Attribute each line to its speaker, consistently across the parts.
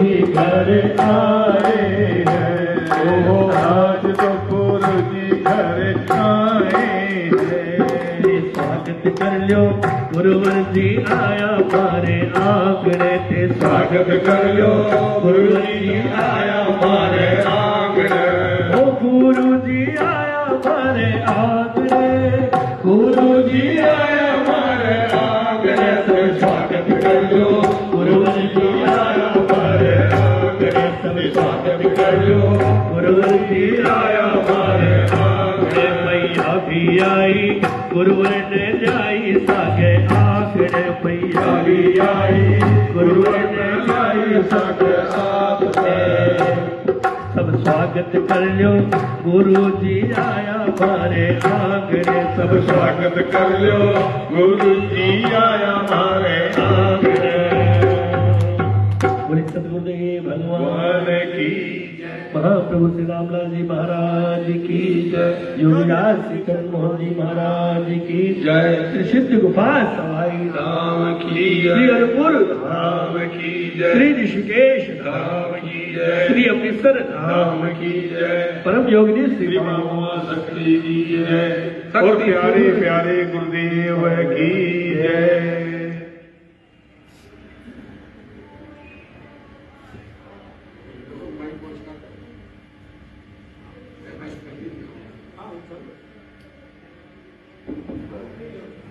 Speaker 1: जी घर आए हैं, ओ आज तो गुरु जी घर आए हैं।
Speaker 2: स्वागत कर लो गुरुवर जी आया मारे आंगणे ते,
Speaker 1: स्वागत कर लो गुरु जी आया मारे आंगणे,
Speaker 2: ओ गुरु जी आया मारे आंगणे,
Speaker 1: गुरु जी आया मारे आंगणे, तो स्वागत कर लो गुरु जी आया मारे आंगणे, सब स्वागत कर लो
Speaker 2: गुरुवर जी आया मारे आंगणे। मैया भी आई गुरुवर ने जाई सागे आंगणे, मैया भी आई गुरुवर ने जाई सागे आंगणे। सब स्वागत कर लो गुरु जी आया मारे आंगणे, सब
Speaker 1: स्वागत कर लो गुरु जी आया मारे आंगणे।
Speaker 2: बोले सतगुरुदेव भगवान
Speaker 1: की
Speaker 2: महाप्रभु श्री रामलाल जी महाराज की जय, योगीराज श्री करण मोहन जी महाराज की
Speaker 1: जय,
Speaker 2: श्री सिद्ध गुफा सवाई
Speaker 1: राम की जय,
Speaker 2: श्री अनपुर
Speaker 1: राम की जय,
Speaker 2: श्री ऋषिकेश
Speaker 1: राम की जय,
Speaker 2: श्री अमृतसर
Speaker 1: राम की जय,
Speaker 2: परम योगिनी
Speaker 1: श्री
Speaker 2: श्री
Speaker 1: मामा शक्ति की जय, और प्यारे प्यारे गुरुदेव की जय।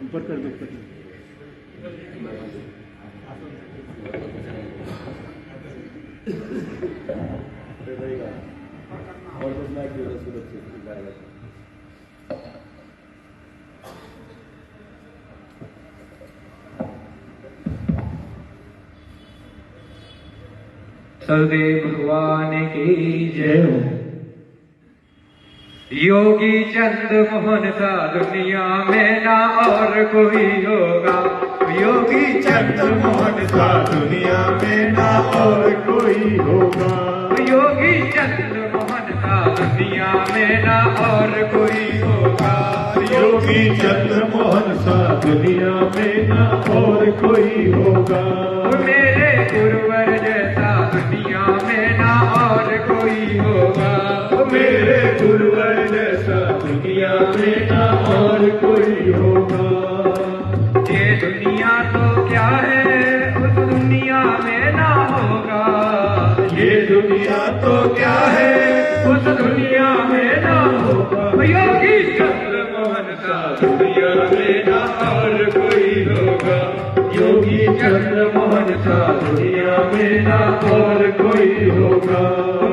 Speaker 2: ऊपर कर दो
Speaker 3: सदगुरु भगवान की
Speaker 2: जय हो।
Speaker 3: योगी चंद मोहन सा दुनिया में ना और कोई होगा, योगी चंद मोहन सा
Speaker 1: दुनिया में ना और कोई होगा,
Speaker 3: योगी चंद मोहन सा दुनिया में ना और कोई होगा,
Speaker 1: योगी चंद्र मोहन सा दुनिया में ना और कोई होगा,
Speaker 3: मेरे गुरुवर जैसा दुनिया में ना और कोई होगा,
Speaker 1: मेरे गुरुवर जैसा दुनिया में ना और कोई होगा।
Speaker 3: ये दुनिया तो क्या है उस दुनिया में ना होगा,
Speaker 1: ये दुनिया तो क्या है
Speaker 3: उस दुनिया में ना होगा, योगी चंद्र मोहन सा
Speaker 1: दुनिया में ना और कोई होगा, योगी चंद्र मोहन सा दुनिया में ना और कोई होगा,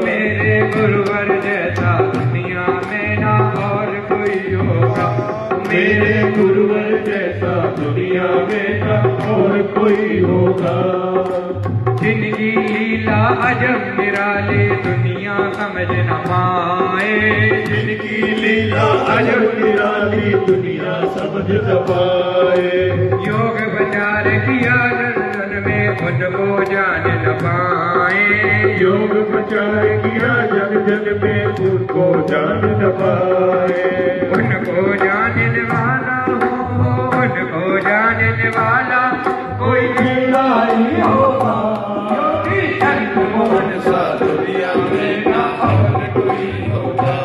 Speaker 3: मेरे गुरुवर जैसा दुनिया में ना और कोई होगा,
Speaker 1: मेरे गुरुवर जैसा दुनिया में ना और कोई होगा।
Speaker 3: जिनकी लीला अजब निराली दुनिया समझ न पाए,
Speaker 1: जिनकी लीला अजब निराली दुनिया समझ न पाए,
Speaker 3: योग विचार किया दर्शन में उनको जान न पाए,
Speaker 1: योग प्रचार किया जग जग में उनको जान न पाए,
Speaker 3: उनको जानने वाला हो, उनको जानने वाला कोई
Speaker 1: लीला ही होगा,
Speaker 3: योगी चंद्र मोहन
Speaker 1: सा दुनिया में ना और कोई होगा,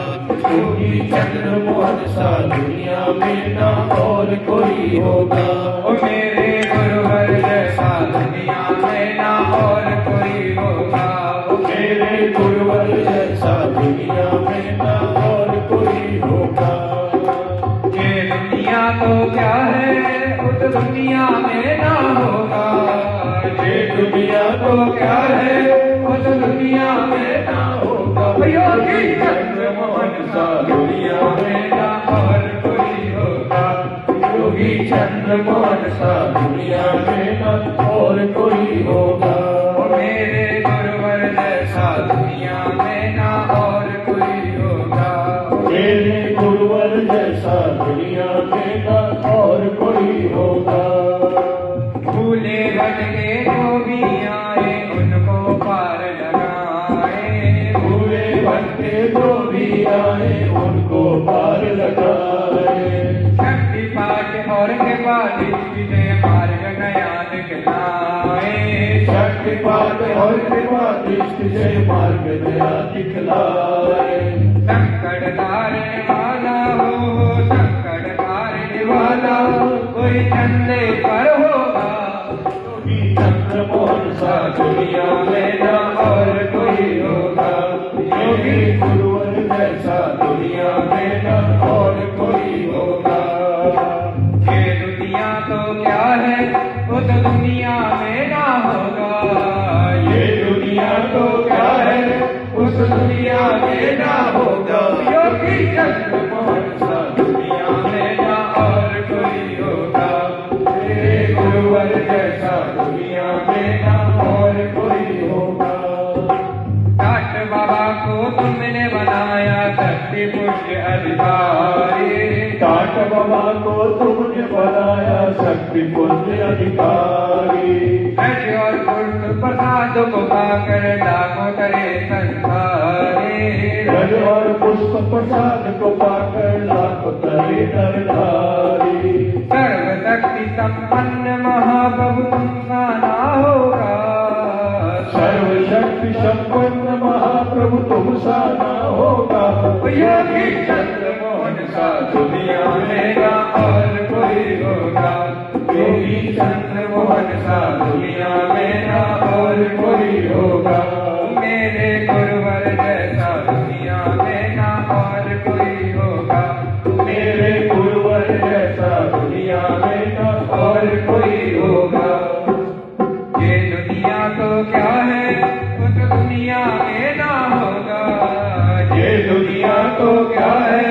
Speaker 1: योगी चंद्र मोहन सा दुनिया में ना और कोई होगा,
Speaker 3: ओ मेरे गुरुवर जैसा दुनिया में ना और कोई होगा,
Speaker 1: मेरे गुरुवर जैसा दुनिया में ना और कोई होगा।
Speaker 3: ये दुनिया तो क्या है उस दुनिया में ना होगा,
Speaker 1: ये दुनिया तो क्या है
Speaker 3: उस दुनिया में ना होगा, योगी चंद्र मोहन सा दुनिया में ना और कोई होगा,
Speaker 1: योगी चंद्र मोहन सा दुनिया में ना और कोई होगा,
Speaker 3: ओ मेरे गुरुवर जैसा दुनिया में ना और कोई होगा,
Speaker 1: मेरे गुरुवर जैसा दुनिया में ना और कोई होगा।
Speaker 3: भूले भटके जो भी आए उनको पार लगाए,
Speaker 1: भूले भटके जो भी आए उनको पार लगाए,
Speaker 3: शक्ति पाठ और कृपा विजय मार्ग नया दिखलाए,
Speaker 1: शक्ति पाठ और कृपा दृष्टि से मार्ग नया दिखलाए।
Speaker 3: संकट तारने वाला हो संकट तारने वाला कोई चंदे पर होगा।
Speaker 1: योगी चंद्रमोहन सा दुनिया में न और कोई होगा। योगी गुरुवर जैसा दुनिया में न और कोई होगा।
Speaker 3: ये दुनिया तो क्या है उस दुनिया में ना होगा।
Speaker 1: ये दुनिया तो क्या है उस दुनिया में ना होगा।
Speaker 3: योगी चंद्रमोहन सा दुनिया में ना और कोई होगा।
Speaker 1: तेरे गुरुवर जैसा दुनिया में न और कोई होगा।
Speaker 3: टाट बाबा को तुमने बनाया शक्ति पुष्ट अधिकारी।
Speaker 1: टाट बाबा को तुमने बनाया शक्ति पुण्य अधिकारी।
Speaker 3: ब्रज और गुरु प्रसाद को पाकर लाखों करे संसारे।
Speaker 1: ब्रज और पुष्प प्रसाद को पाकर लाख करे नरधारी।
Speaker 3: सर्वशक्ति संपन्न महाप्रभु तुमका ना होगा।
Speaker 1: सर्वशक्ति संपन्न महाप्रभु तुम सा न होगा।
Speaker 3: योगी चंद्रमोहन सा दुनिया में ना और कोई होगा।
Speaker 1: योगी चंद्रमोहन सा दुनिया में न और कोई होगा।
Speaker 3: मेरे गुरुवर जैसा दुनिया में ना और कोई होगा।
Speaker 1: मेरे गुरुवर जैसा दुनिया में न और कोई होगा।
Speaker 3: ये दुनिया तो क्या है उस दुनिया में ना होगा।
Speaker 1: ये दुनिया तो क्या है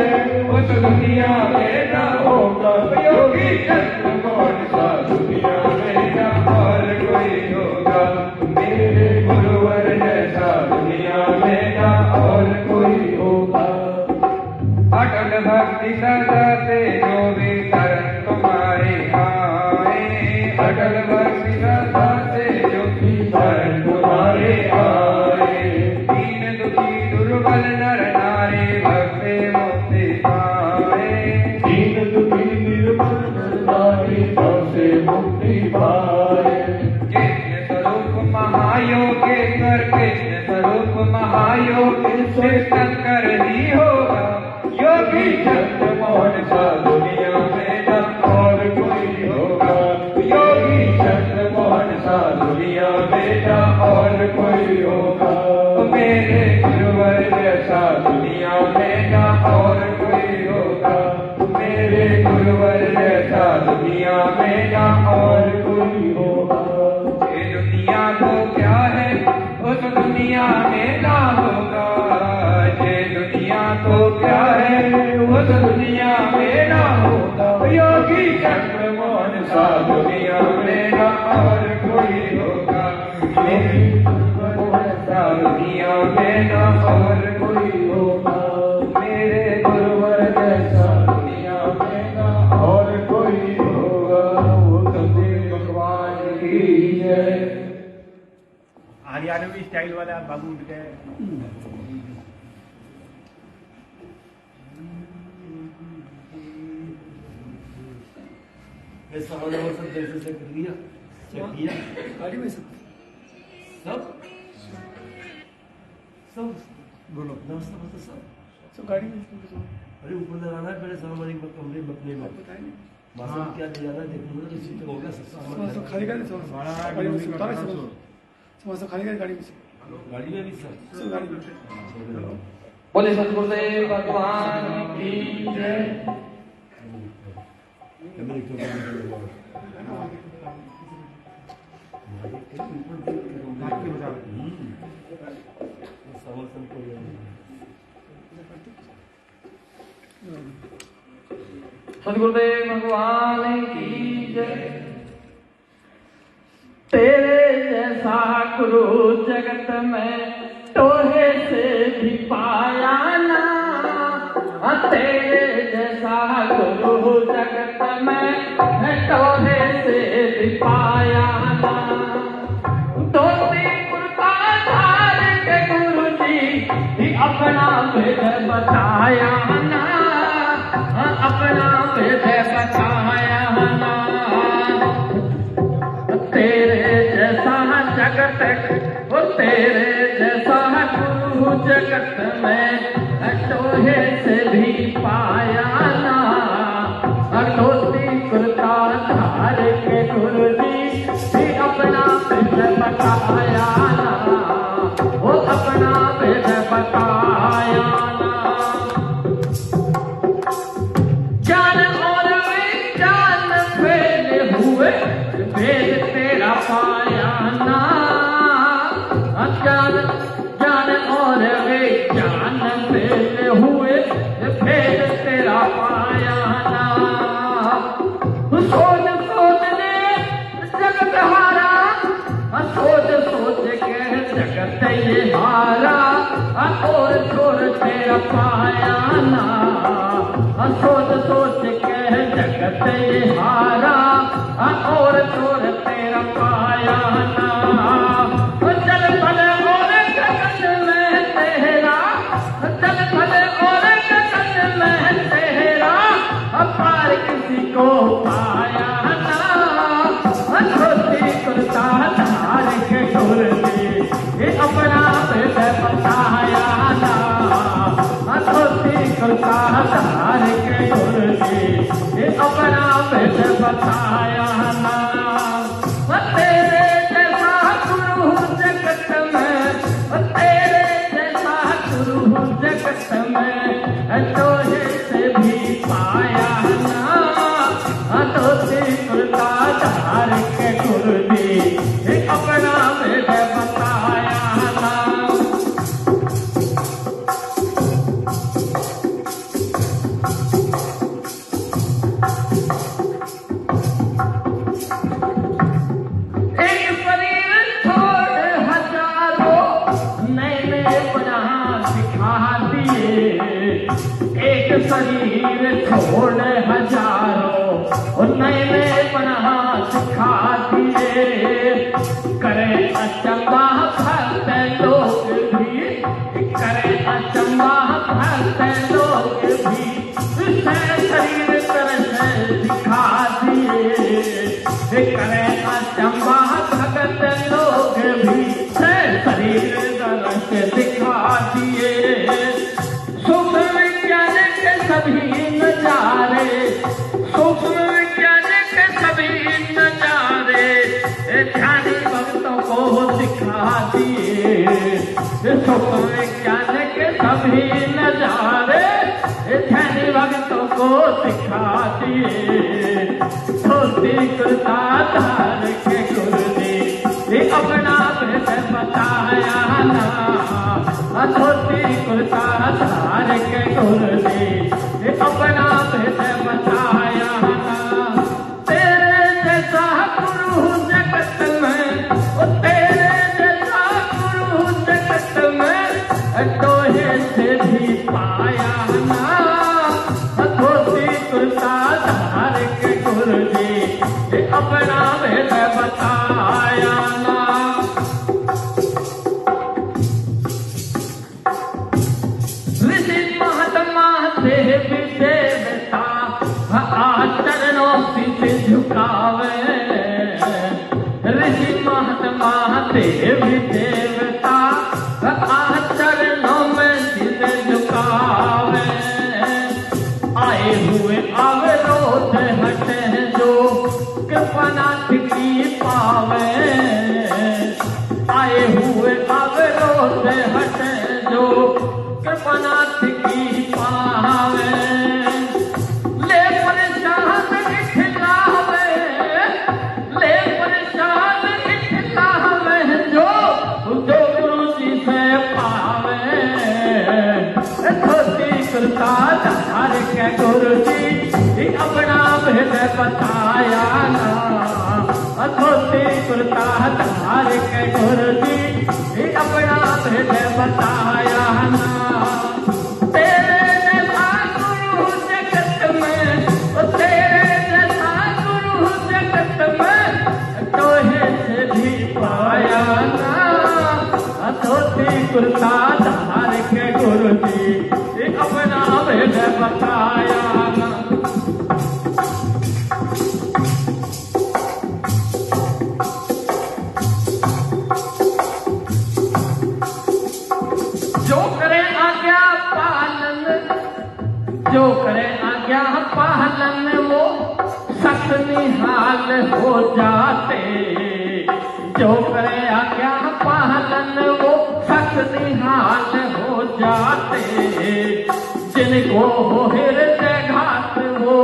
Speaker 1: उस दुनिया में न होगा।
Speaker 3: योगी चंद्रमोहन सा दुनिया में ना और कोई होगा।
Speaker 1: मेरे गुरुवर जैसा दुनिया में न और कोई होगा।
Speaker 3: अटल भक्ति सदा से जो भी शरण तुम्हारे आए। अटल भक्ति सदा से जो भी
Speaker 1: शरण तुम्हारे आए।
Speaker 3: दीन दुखी दुर्बल नर नारी भक्ति मुक्ति पाए।
Speaker 1: दीन दुखी निर्बल नारी से मुक्ति पाए।
Speaker 3: कृष्ण स्वरूप महायोगेश्वर कृष्ण स्वरूप महायोगेश्वर शंकर ही होगा। योगी
Speaker 1: चंद्रमोहन सा दुनिया में न और कोई होगा। योगी चंद्रमोहन सा दुनिया में न और कोई होगा।
Speaker 3: मेरे
Speaker 1: गुरुवर जैसा दुनिया में न और कोई होगा। मेरे गुरुवर जैसा दुनिया में न और कोई होगा।
Speaker 3: ये दुनिया तो क्या है उस दुनिया में ना होगा। ये दुनिया तो क्या है उस दुनिया में ना होगा। योगी
Speaker 1: चंद्रमोहन सा दुनिया में न और कोई होगा।
Speaker 3: मेरी सा दुनिया में ना और कोई होगा।
Speaker 1: मेरे गुरुवर जैसा दुनिया में न और कोई होगा। वो सदैव भगवान की जय।
Speaker 2: हरियाणवी स्टाइल वाला बाबू उठ गए। ये सामान और सब जैसे से कर लिया, चेक किया गाड़ी में सब बोलो नाश्ता वास्ता सब गाड़ी में। अरे ऊपर लगाना है पहले सामान एक कमरे में अपने में बाहर क्या ले जाना है देखूंगा तो सीट हो गया सब
Speaker 4: खाली गाड़ी गाड़ी में उतारे सब खाली गाड़ी में
Speaker 2: गाड़ी में भी सब
Speaker 4: गाड़ी में।
Speaker 3: बोले सतगुरुदेव भगवान की जय। सतगुरुदेव भगवान की जय।
Speaker 5: तेरे जैसा गुरु जगत में टोहे से भी पाया ना। तेरे जैसा गुरु जगत में टोहे से भी पाया ना। धोती कुर्ता धार के गुरु जी अपना भेद बताया ना। अपना भेद बताया ना। तेरे जैसा जगत वो तेरे जगत में टोहे से भी पाया ना धोती कुर्ता धार के गुरु जी भी अपना भेद बताया ना वो अपना भेद बताया ना ज्ञान और विज्ञान फैले हुए भेद तेरा पाया ना ज्ञान ज्ञान और विज्ञान फैले हुए भेद तेरा पाया ना सोच सोच ने जगत हारा सोच सोच के जगत ये हारा और छोर तेरा पाया ना सोच सोच के जगत ये हारा और छोर तेरा पाया ना चल भले और गगन में तेरा चल भले और गगन में तेरा अपार किसी को पाया ना धोती कुर्ता धार के गुर जी अपना भेद बताया ना धोती कुर्ता धार के गुर जी अपना भेद बताया ना तेरे जैसा गुरु जगत में तेरे जैसा गुरु जगत में तोहे से भी पाया ना धोती कुर्ता धार के गुरु जी अपना भेद बताया ना एक शरीर छोड़ हजारों नए नए बना सिखा दिए एक शरीर छोड़ हजारों नए नए बना सिखा दिए करे अचंबा भक्त लोग भी करे अचंबा भक्त लोग भी शरीर तरह दिखा दिए करे अचंबा भगत लोग भी शरीर तरह दिखा दिए सूक्ष्म विज्ञान के सभी नजारे सूक्ष्म विज्ञान के सभी नजारे ध्यानी भक्तों को दिखा दिए सूक्ष्म विज्ञान के सभी नजारे ध्यानी भक्तों को दिखा दिए धोती कुर्ता धार के गुरु जी अपना भेद बताया ना धोती कुर्ता धार के गुरु जी अपना भेद बताया ना तेरे जैसा गुरु जगत में तेरे जैसा गुरु जगत में तोहे से भी पाया ना धोती कुर्ता धार के गुरु जी अपना भेद बताया ना ऋषि महात्मा देवी देवता आचरणों से झुकावे ऋषि महात्मा देवी देवता आचरणों में सिर झुकावे आए हुए अवरोध हटे जो कृपनाथ की पावे आए हुए अवरोध हटे जो कृपनाथ की पावे ले परेशान खिलावे ले परेशान खिलावे जो जो गुरु जी से पावे धोती कुर्ता धार के गुरु जी अपना भेद बताया ना धोती कुर्ता धार के गुरु जी अपना भेद बताया ना तेरे जैसा गुरु जगत में तेरे जैसा गुरु जगत में तोहे से भी पाया ना धोती कुर्ता धार के गुरु जी अपना भेद बताया ना जो करे आज्ञा पालन, जो करे आज्ञा पालन वो सख्त निहाल हो जाते। जो करे आज्ञा पालन वो सख्त निहाल हो जाते। जिनको हो हृदय घात वो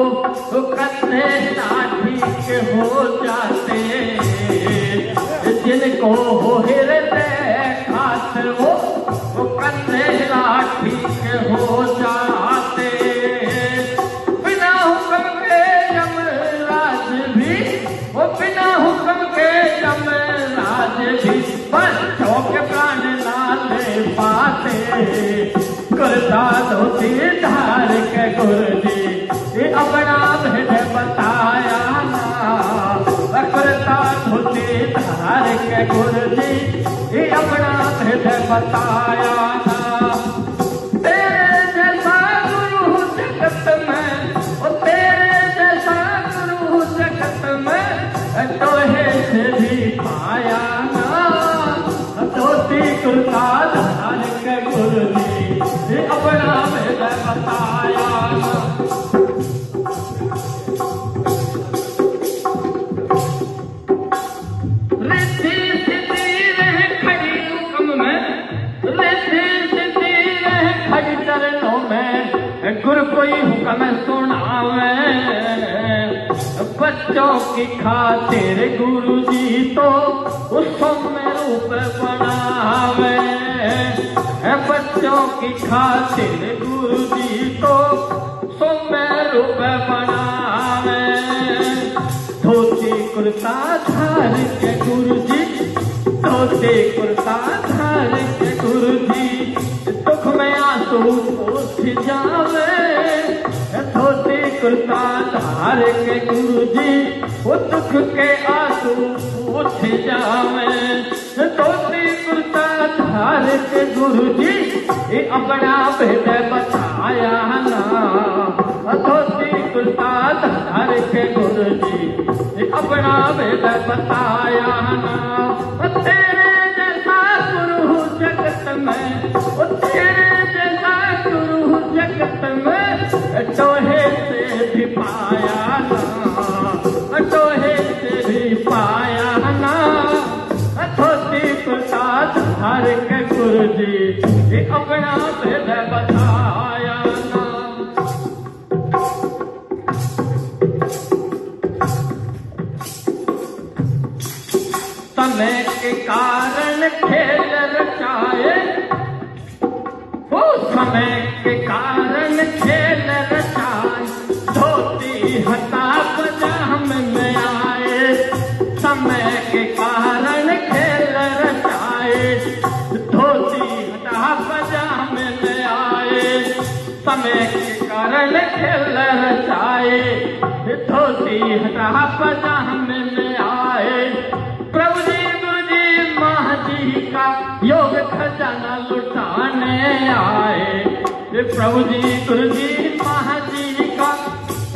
Speaker 5: कन्ने लाठी के हो जाते। जिनको हो हृदय घात वो कन्ने लाठी के हो जाते। बिना हुक्म के यमराज भी, वो बिना हुक्म के यमराज भी बच्चों के प्राण ना ले पाते। करता धोती धार के गुरु जी ये अपना भेद बताया ना। करता धोती धार के गुरु जी ये अपना भेद बताया ना। तेरे जैसा गुरु जगत में, ओ तेरे जैसा गुरु जगत में तोहे से भी पाया ना। धोती कुर्ता धार के गुरु जी ये अपना भेद बताया ना। रिद्धि सिद्धि रह खड़ी हुक्म में, रिद्धि सिद्धि रह खड़ी चरणों में। गुरु कोई हुक्म सुनावे, बच्चों की खातिर गुरु जी तो उसको में रूप बनावे। बच्चों की खातिर गुरु जी तो सौम्य रूप बनावे। धोती कुर्ता धार के गुरु जी, धोती कुर्ता धार के गुरु जी दुख में आंसू पोछ जावे। धोती कुर्ता धार के गुरु जी वो दुख के आंसू पोछ जावे। धोती कुर्ता धार के गुरु जी ये अपना भेद बताया ना। धोती कुर्ता धार के गुरु जी ये अपना भेद बताया ना। तेरे जैसा गुरु जगत में, ओ तेरे जैसा गुरु जगत में तोहे से भी पाया ना। तोहे से भी पाया ना। धोती कुर्ता धार के गुरु जी ये अपना भेद बताया ना। समय के कारण खेल रचाए, वो समय के कारण खेल रचाए। धोती हटा पजाम में आए, समय के कारण खेल रचाए। धोती हटा पजाम में आए, समय के कारण खेल रचाए। धोती हटा पजाम में आए। प्रभु जी गुरु जी महाजी का योग खजाना लुटाने आए। प्रभु जी गुरु जी महाजी का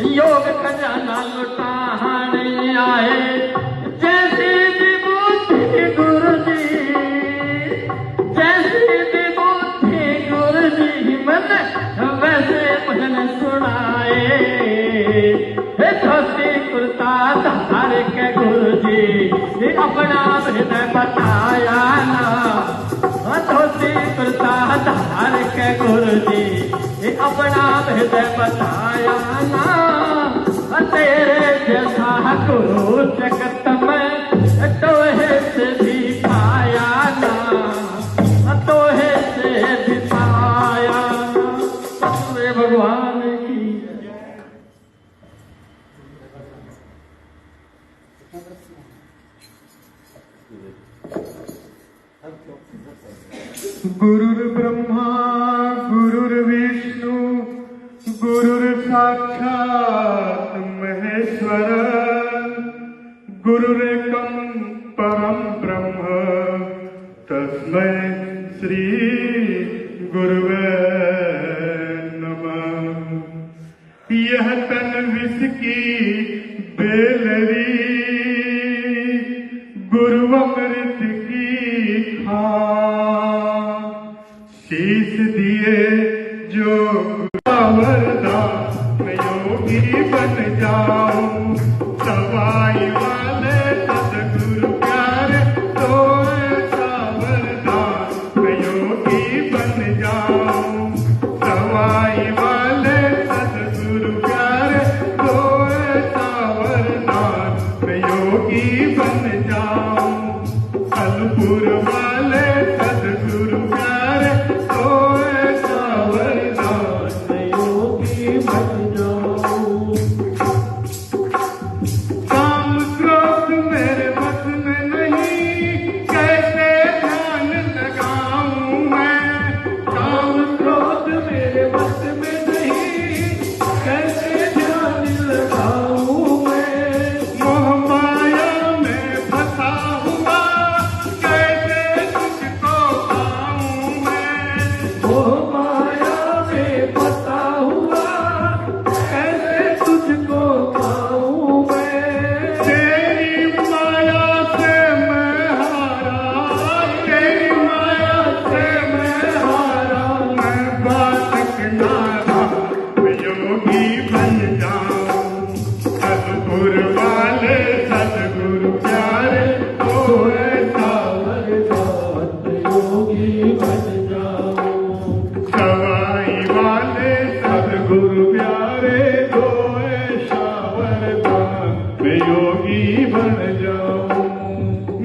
Speaker 5: योग खजाना लुटाने आए। जैसी विभूति गुरु जी, जैसी विभूति गुरु जी मन वैसे भजन सुनाए। धोती कुर्ता धार के गुरु जी ये अपना भेद बताया ना। धोती कुर्ता धार के गुरु जी ये अपना भेद बताया ना। तेरे जैसा गुरु जगत में तोहे से भी पाया ना। तोहे से भी पाया ना। भगवान की
Speaker 1: गुरुर्ब्रह्मा गुरुर्विष्णु गुरुर्साक्षात् महेश्वर गुरुरेकं परम ब्रह्म तस्मै श्री गुरुवे नमः। यह तन विष की बेलरी गुरु अमृत की खा
Speaker 2: शीश दिए जो वरदान मैं योगी बन जाऊं सवाई वाले सतगुरु प्यारे तो ऐसा वरदान मैं योगी बन जाऊं सवाई वाले सतगुरु प्यारे तो ऐसा वरदान मैं योगी बन जाऊं अलपुर वाले सतगुरु प्यारे तो ऐसा वरदान मैं योगी बन जाऊं काम क्रोध मेरे बस में नहीं कैसे ध्यान लगाऊं मैं काम क्रोध मेरे बस में नहीं कैसे ध्यान लगाऊं मैं मोह माया में फंसा हुआ कैसे तुझको पाऊं मैं मोह माया में फंसा हुआ कैसे तुझको पाऊं मैं तेरी माया से मैं हारा तेरी माया से मैं हारा मैं बालक नारा मैं योगी बन जाऊं सतगुर वाले सतगुरु प्यारे तो ऐसा वरदान मैं योगी बन जाऊं सवाई वाले सतगुरु प्यारे तो ऐसा वरदान मैं योगी बन जाऊं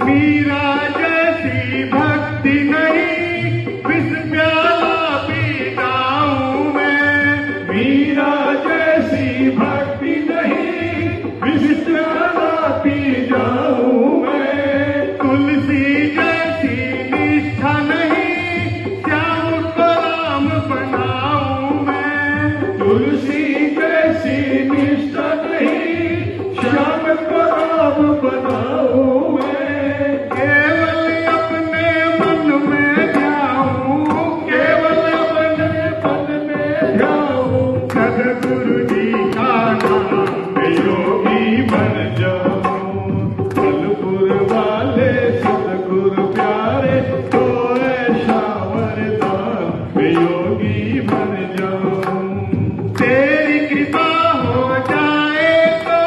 Speaker 2: मीरा जैसी भक्ति नहीं विष प्याला पी जाऊं मैं मीरा जैसी भक्ति नहीं विष प्याला पी जाऊं मैं तुलसी जैसी निष्ठा नहीं श्याम को राम बनाऊं मैं तुलसी जैसी निष्ठा नहीं श्याम को राम बनाऊं मैं केवल अपने मन में जाऊं केवल अपने मन में जाऊं सतगुरु जी का नाम मैं योगी बन जाऊं फलपुर वाले सतगुरु प्यारे तो ऐसा वरदान मैं योगी बन जाऊं तेरी कृपा हो जाए तो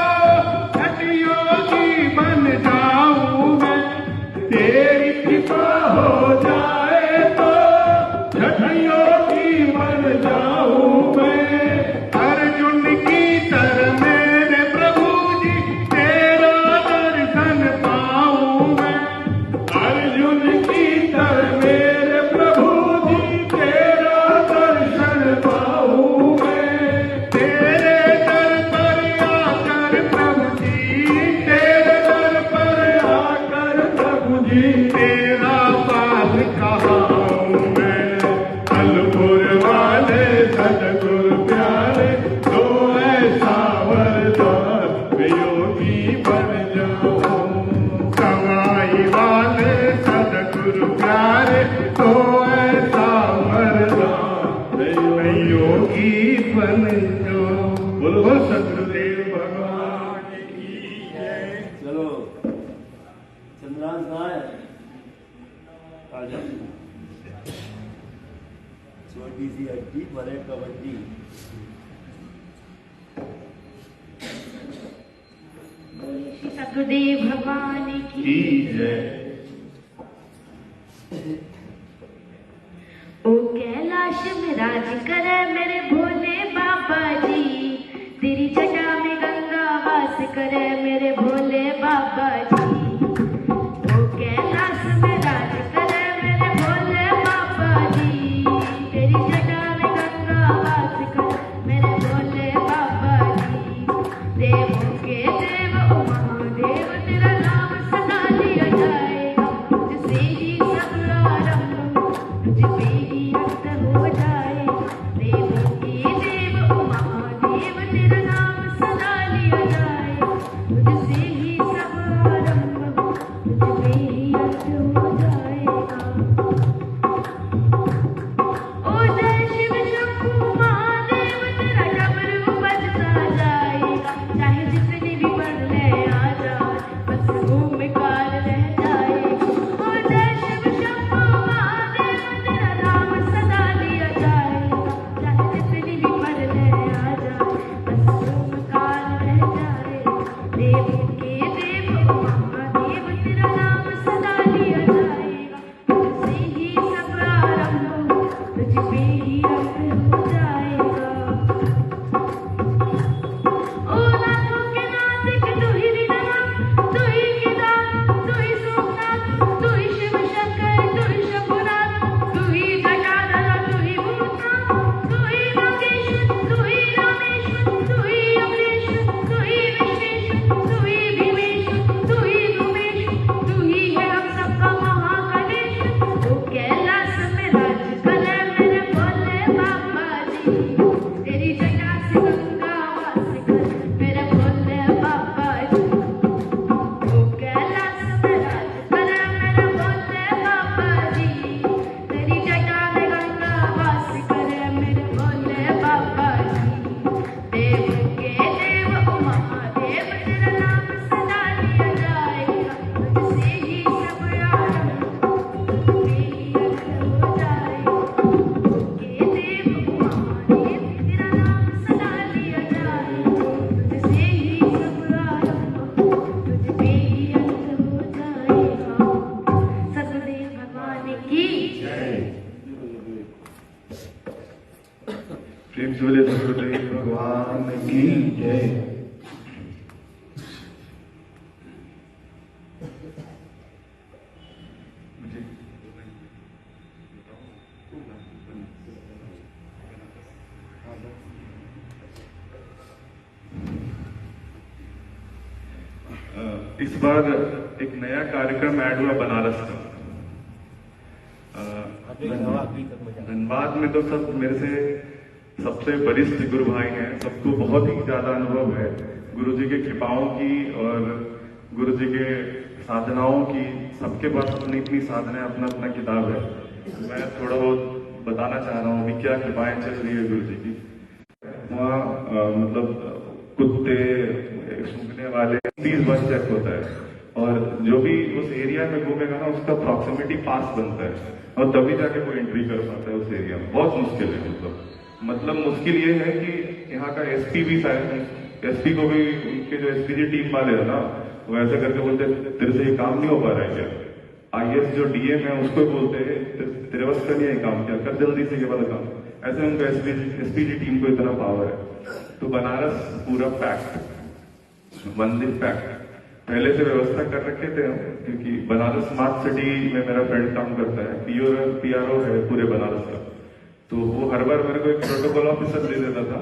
Speaker 2: हट योगी बन जाऊं मैं तेरी कृपा हो जाए तो हट योगी बन जाऊं मैं अर्जुन की तरह मेरे प्रभु जी तेरा दर्शन पाऊं मैं अर्जुन की तरह मेरे प्रभु जी तेरा दर्शन पाऊं मैं तेरे दर पर आकर प्रभु जी तेरे दर पर आकर प्रभु जी तेरा पास कहाऊं मैं अलपुर वाले सतगुरु प्यारे तो ऐसा वरदान मैं योगी बन जाऊं सवाई वाले सतगुरु प्यारे तो ऐसा वरदान मैं योगी बन जाऊं बोलो सतगुरुदेव भगवान की जय
Speaker 6: चलो चंद्रांश कहाँ है आजा छोटी सी हड्डी बड़े कबड्डी
Speaker 7: सतगुरुदेव भगवान की
Speaker 2: की जय
Speaker 7: ओ कैलाश में राज करे मेरे भोले बाबा जी तेरी जटा में गंगा वास करे मेरे भोले बाबा जी ओ कैलाश में राज करे मेरे भोले बाबा जी तेरी जटा में गंगा वास करे मेरे भोले बाबा जी देवों के देव ओ महादेव तेरा नाम सदा लिया जाएगा तुझसे ही सब आरंभ तुझ पे ही अंत हो जाए देवों के देव ओ महादेव तेरा नाम
Speaker 1: प्रेम से बोले सदगुरुदेव भगवान की जय। इस बार एक नया कार्यक्रम ऐड हुआ बनारस का। धनबाद में तो सब मेरे से सबसे वरिष्ठ गुरु भाई हैं, सबको बहुत ही ज्यादा अनुभव है गुरु जी की कृपाओं की और गुरु जी के साधनाओं की। सबके पास अपनी अपनी साधना, अपना अपना किताब है। मैं थोड़ा बहुत बताना चाह रहा हूँ अभी क्या कृपाएं चल रही है गुरु जी की। वहाँ मतलब कुत्ते, सूंघने वाले 30 बस चेक होता है और जो भी उस एरिया में घूमेगा ना उसका प्रॉक्सिमिटी पास बनता है और तभी जाके कोई एंट्री कर पाता है उस एरिया में। बहुत मुश्किल है। मतलब मुश्किल ये है कि यहाँ का एसपी भी शायद, एसपी को भी उनके जो एसपी टीम वाले है ना वो ऐसे करके बोलते तेरे से ये काम नहीं हो पा रहा है क्या। आईएएस जो डीएम है उसको बोलते हैं तेरे बस का नहीं है काम, क्या कर जल्दी से ये वाला काम। ऐसे उनका एसपी टीम को इतना पावर है। तो बनारस पूरा पैक्ट, मंदिर पैक्ट। पहले से व्यवस्था कर रखे थे हम, क्योंकि बनारस स्मार्ट सिटी में मेरा फ्रेंड काम करता है, पीआरओ है पूरे बनारस का। तो वो हर बार मेरे को एक प्रोटोकॉल ऑफिसर दे देता था।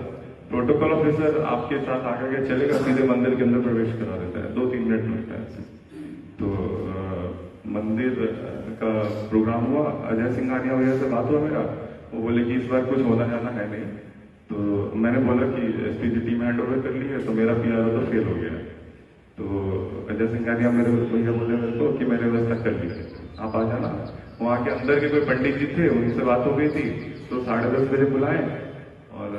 Speaker 1: प्रोटोकॉल ऑफिसर आपके साथ आगे के चलेगा, सीधे मंदिर के अंदर प्रवेश करा देता है, 2-3 मिनट लगता है। तो मंदिर का प्रोग्राम हुआ, अजय सिंघानिया भैया से बात हुआ मेरा, वो बोले कि इस बार कुछ होना जाना है नहीं। तो मैंने बोला कि एसपीजी टीम हैंड ओवर कर ली है तो मेरा पीआरओ तो फेल हो गया है। तो अजय सिंघानिया मेरे भैया बोले मेरे को कि मैंने व्यवस्था कर ली है, आप आ जाना। वहाँ के अंदर के कोई पंडित जी थे, उनसे बात हो गई थी, तो 10:30 बजे बुलाए और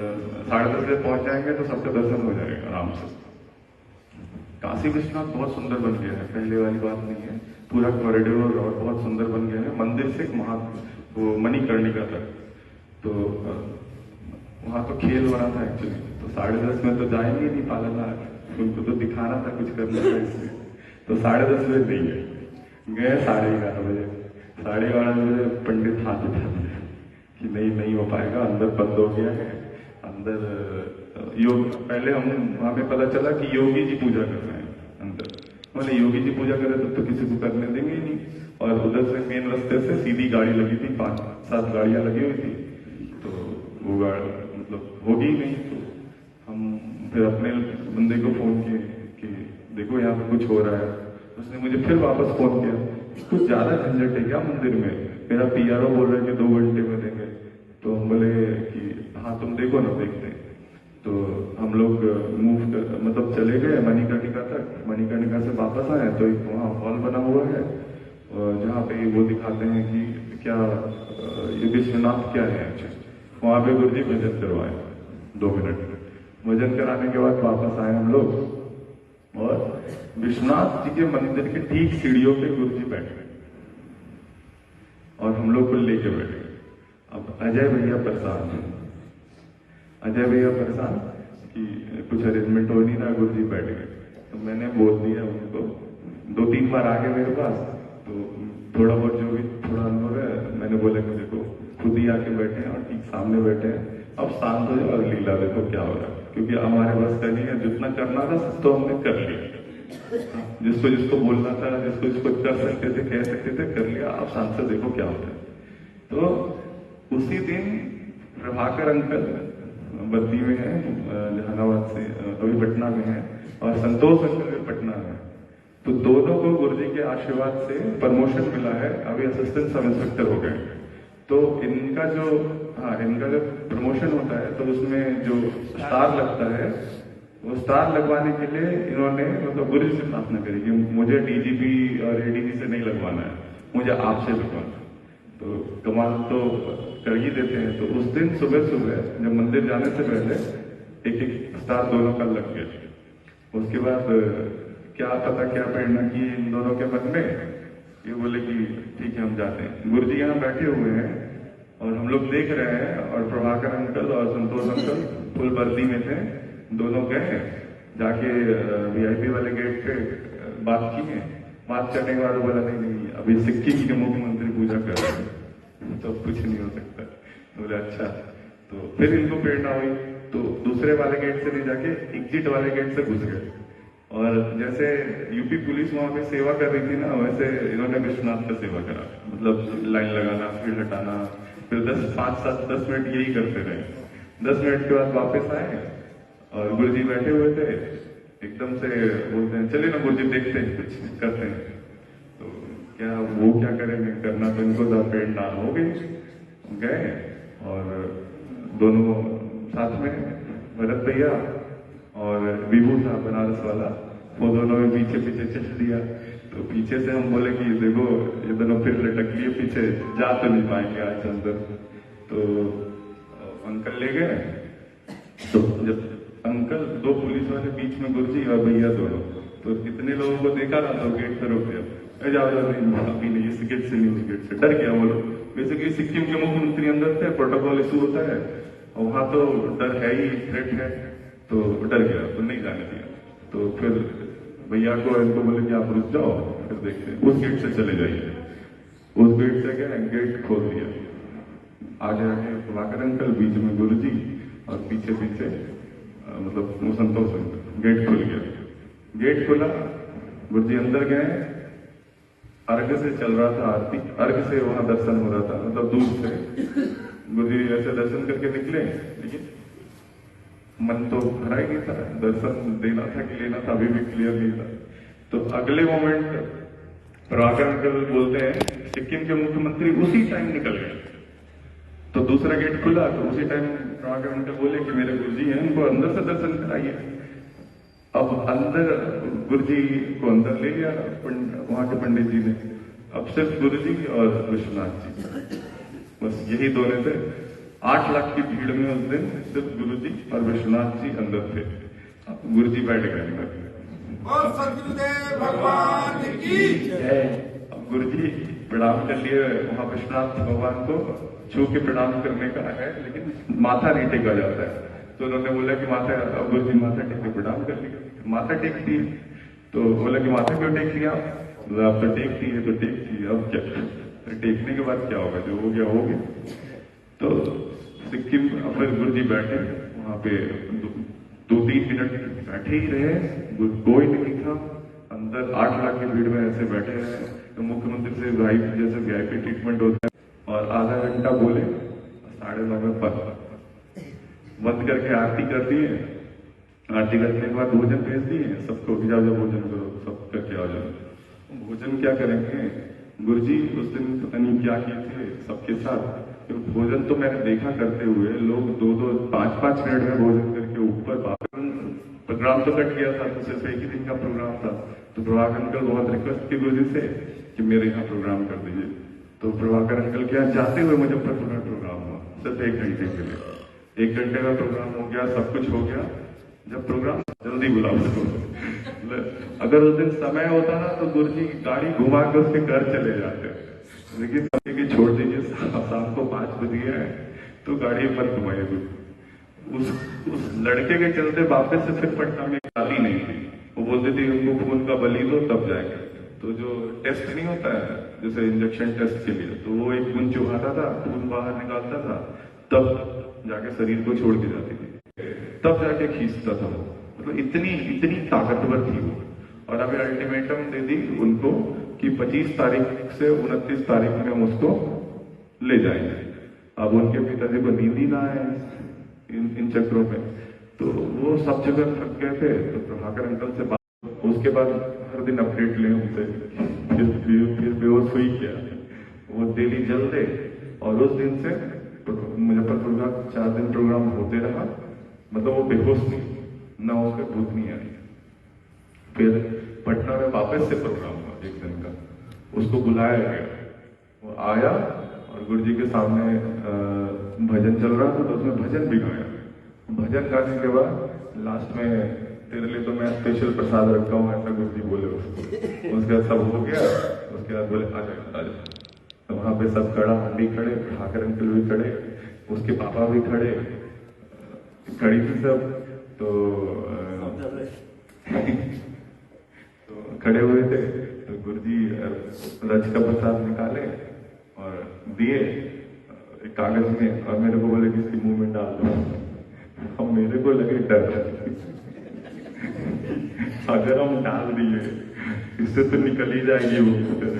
Speaker 1: 10:30 बजे पहुंच जाएंगे तो सबका दर्शन हो जाएगा आराम से। काशी विश्वनाथ बहुत सुंदर बन गया है, पहले वाली बात नहीं है। पूरा कॉरिडोर और बहुत सुंदर बन गया है, मंदिर से वो मणिकर्णिका तक। तो वहां तो खेल बना था एक्चुअली। तो 10:30 में तो जाएंगे नहीं पालनहार, उनको तो दिखाना था, कुछ करना था इसलिए। तो 10:30 बजे नहीं गए 11:30 बजे। 11:30 बजे पंडित हाथ उठा दिया कि नहीं हो पाएगा, अंदर बंद हो गया है। अंदर योग, पहले हम वहां पे पता चला कि योगी जी पूजा कर रहे हैं अंदर। बोले योगी जी पूजा कर रहे तब तो किसी को करने देंगे ही नहीं। और उधर से मेन रास्ते से सीधी गाड़ी लगी थी, 5-7 गाड़ियां लगी हुई थी। तो वो गाड़ी मतलब होगी ही नहीं। तो हम फिर अपने बंदे को फोन किए कि देखो यहाँ पे कुछ हो रहा है। उसने मुझे फिर वापस फोन किया, कुछ ज्यादा झंझट है क्या मंदिर में, मेरा पीआरओ बोल रहा है कि 2 घंटे में देंगे। तो हम बोले कि हाँ तुम देखो ना, देखते हैं। तो हम लोग मतलब चले गए मणिकर्णिका तक। मणिकर्णिका से वापस आए तो एक वहाँ हॉल बना हुआ है जहाँ पे वो दिखाते हैं कि क्या ये विश्वनाथ क्या है। वहाँ पे गुरु जी भजन करवाए 2 मिनट। भजन कराने के बाद वापस आए हम लोग और विश्वनाथ जी के मंदिर के ठीक सीढ़ियों पे गुरु जी बैठे और हम लोग को लेके बैठे। अब अजय भैया परेशान कि कुछ अरेंजमेंट हो नहीं रहा, गुरु जी बैठ गए। तो मैंने बोल दिया उनको, 2-3 बार आ गए मेरे पास। तो थोड़ा बहुत जो भी थोड़ा अनुभव है, मैंने बोला कि देखो खुद ही आके बैठे हैं और ठीक सामने बैठे हैं, अब शांत हो जाओ और लीला देखो क्या हो रहा है। क्योंकि हमारे बस का नहीं है, जितना करना था तो हमने कर लिया। जिसको बोलना था, जिसको कर सकते थे, कह सकते थे, कर लिया। आप शांत से देखो क्या होता है। तो उसी दिन प्रभाकर अंकल बद्दी में है, जहानाबाद से, अभी पटना में है, और संतोष अंकल भी पटना में। तो दोनों को गुरुजी के आशीर्वाद से प्रमोशन मिला है, अभी असिस्टेंट सब इंस्पेक्टर हो गए। तो इनका जो प्रमोशन होता है तो उसमें जो स्टार लगता है, वो स्टार लगवाने के लिए इन्होंने मतलब गुरु जी से प्रार्थना करी कि मुझे डीजीपी और एडीजी से नहीं लगवाना है, मुझे आपसे लगवाना है। तो कमाल तो कर ही देते हैं। तो उस दिन सुबह जब मंदिर जाने से पहले एक स्टार दोनों का लग गया। उसके बाद क्या पता क्या प्रेरणा की इन दोनों के मन में, ये बोले कि ठीक है हम जाते हैं। गुरु जी यहाँ बैठे हुए हैं और हम लोग देख रहे हैं, और प्रभाकर अंकल और संतोष अंकल फुल वर्दी में थे। दोनों गए, जाके वीआईपी वाले गेट पे बात की है। बात करने के बाद बोला नहीं अभी सिक्किम के मुख्यमंत्री पूजा कर रहे हैं।
Speaker 8: तो कुछ नहीं हो सकता। बोले अच्छा। तो फिर इनको प्रेरणा हुई, तो दूसरे वाले गेट से नहीं जाके एग्जिट वाले गेट से घुस गए। और जैसे यूपी पुलिस वहां पे सेवा कर रही थी ना, वैसे इन्होंने विश्वनाथ का सेवा करा, मतलब लाइन लगाना, भीड़ हटाना, फिर 10 मिनट यही करते रहे। 10 मिनट के बाद वापस आए और गुरुजी बैठे हुए थे, एकदम से बोलते हैं चलिए ना गुरुजी देखते हैं कुछ करते हैं। तो क्या वो क्या करेंगे, करना तो इनको था, प्रेरणा हो गई। गए और दोनों साथ में, भरत भैया और विभू था बनारस वाला, वो दोनों में पीछे पीछे चल दिया। तो पीछे से हम बोले कि देखो ये दोनों फिर लटक लिए पीछे, जा तो नहीं पाएंगे आज अंदर। तो अंकल ले गए। तो जब अंकल, 2 पुलिस वाले बीच में, गुरुजी और भैया दोनों, तो कितने लोगों को देखा ना, तो गेट पे रोक दिया, जाओ अभी नहीं, इस गेट से नहीं, उस गेट से। डर गया वो लोग। बेसिकली सिक्किम के मुख्यमंत्री अंदर थे, प्रोटोकॉल इशू होता है और वहां तो डर है ही, थ्रेट है, तो डर गया, तो नहीं जाने दिया। तो फिर भैया को इनको बोले कि आप रुक जाओ, फिर देखते हैं, उस गेट से चले जाइए। उस गेट से क्या, गेट खोल दिया, आगे आगे प्रभाकर अंकल, बीच में गुरुजी और पीछे पीछे मतलब वो संतोष अंकल। गेट खुल गया। गेट खुला, गुरुजी अंदर गए। अर्घ से चल रहा था आरती, अर्घ से वहां दर्शन हो रहा था, मतलब दूर से गुरुजी ऐसे दर्शन करके निकले, लेकिन मन तो भरा ही नहीं था, दर्शन देना था कि लेना था अभी भी क्लियर नहीं था। तो अगले मोमेंट प्रभाकर अंकल बोलते हैं सिक्किम के मुख्यमंत्री उसी टाइम निकल गए। तो दूसरा गेट खुला, तो उसी टाइम प्रभाकर अंकल बोले कि मेरे गुरुजी हैं, उनको अंदर से दर्शन कराइए। अब अंदर गुरुजी को अंदर ले लिया वहां के पंडित जी ने। अब सिर्फ गुरुजी और विश्वनाथ जी, बस यही दोनों थे। 8 लाख की भीड़ में उस दिन सिर्फ गुरुजी और विश्वनाथ जी अंदर थे। गुरुजी बैठ गए अंदर।
Speaker 1: और सतगुरुदेव भगवान की
Speaker 8: जय। अब गुरुजी प्रणाम कर लिए, वहां विश्वनाथ भगवान को छू के प्रणाम करने का है, लेकिन माथा नहीं टेका जाता है। तो उन्होंने बोला कि माथा, गुरुजी माथा टेक के प्रणाम कर लिया, माथा टेक दिए। तो बोला कि माथा क्यों टेक लिया? आप तो टेक दिए, तो टेक दिए, अब क्या? टेकने के बाद क्या होगा, जो हो गया हो गया। तो सिक्किम, फिर गुरुजी बैठे वहां पे 2-3 मिनट बैठे ही रहे, कोई नहीं था अंदर। 8 लाख की भीड़ में ऐसे बैठे रहे। तो मुख्यमंत्री से जैसे VIP ट्रीटमेंट होता है, और आधा घंटा बोले, 9:30 में बंद करके आरती कर दिए। आरती करने के बाद भोजन भेज दिए सबको, जाओ जाओ भोजन करो, सब करके आ जाओ। भोजन क्या करेंगे, गुरुजी उस दिन पता नहीं क्या किए थे सबके साथ। तो भोजन तो मैंने देखा करते हुए, लोग 2-2, 5-5 मिनट में भोजन करके ऊपर। प्रोग्राम तो कट गया था, तो सिर्फ एक ही दिन का प्रोग्राम था। तो प्रभाकर अंकल बहुत रिक्वेस्ट की गुरुजी से कि मेरे यहाँ प्रोग्राम कर दीजिए। तो प्रभाकर अंकल के यहाँ जाते हुए मुजफ्फरपुर में प्रोग्राम हुआ, सिर्फ 1 घंटे के लिए। 1 घंटे का प्रोग्राम हो गया, सब कुछ हो गया। जब प्रोग्राम जल्दी बुलाओ अगर उस दिन समय होता ना, तो गुरुजी गाड़ी घुमा के उसके घर चले जाते, लेकिन कि छोड़ दीजिए, शाम को 5 बज गया है, तो गाड़ी मत घुमाइए। उस लड़के के चलते वापस से फिर पटना में गाली नहीं थी। वो बोलते थे उनको खून का बलि दो तब जाएंगे। तो जो टेस्ट नहीं होता है जैसे इंजेक्शन टेस्ट के लिए, तो वो एक खून चुहाता था, खून बाहर निकालता था, तब जाके शरीर को छोड़ के जाती थी, तब जाके खींचता था वो। मतलब इतनी ताकतवर थी वो। और अभी अल्टीमेटम दे दी उनको कि 25 तारीख से 29 तारीख में हम उसको ले जाएंगे। अब उनके पिताजी को नींद ही ना आए इन चक्रों में, तो वो सब जगह थक गए थे। तो प्रभाकर अंकल से बात, उसके बाद हर दिन अपडेट लें उनसे, फिर बेहोश हुई क्या, वो डेली जल दे। और उस दिन से मुजफ्फरपुर का 4 दिन प्रोग्राम होते रहा, मतलब वो बेहोश नहीं, ना उसका भूत नहीं आई। फिर पटना में वापस से प्रोग्राम हुआ 1 दिन का, उसको बुलाया गया, वो आया और गुरुजी के सामने भजन चल रहा था, तो उसमें भजन भी गाया। भजन गाने के बाद लास्ट में तेरे लिए तो मैं स्पेशल प्रसाद रखा हूँ, ऐसा गुरुजी बोले उसको। उसके बाद सब हो गया, उसके बाद बोले आ जाए। तो वहां पे सब खड़ा, हंडी खड़े, प्रभाकर अंकल भी खड़े, उसके पापा भी खड़े, खड़ी थी सब। तो खड़े हुए थे। तो गुरुजी रज का प्रसाद निकाले और दिए एक कागज में और मेरे को बोले कि इसके मुंह में डाल दो। अब मेरे को लगे डर, अगर हम डाल दिए इससे तो निकल ही जाएगी वो,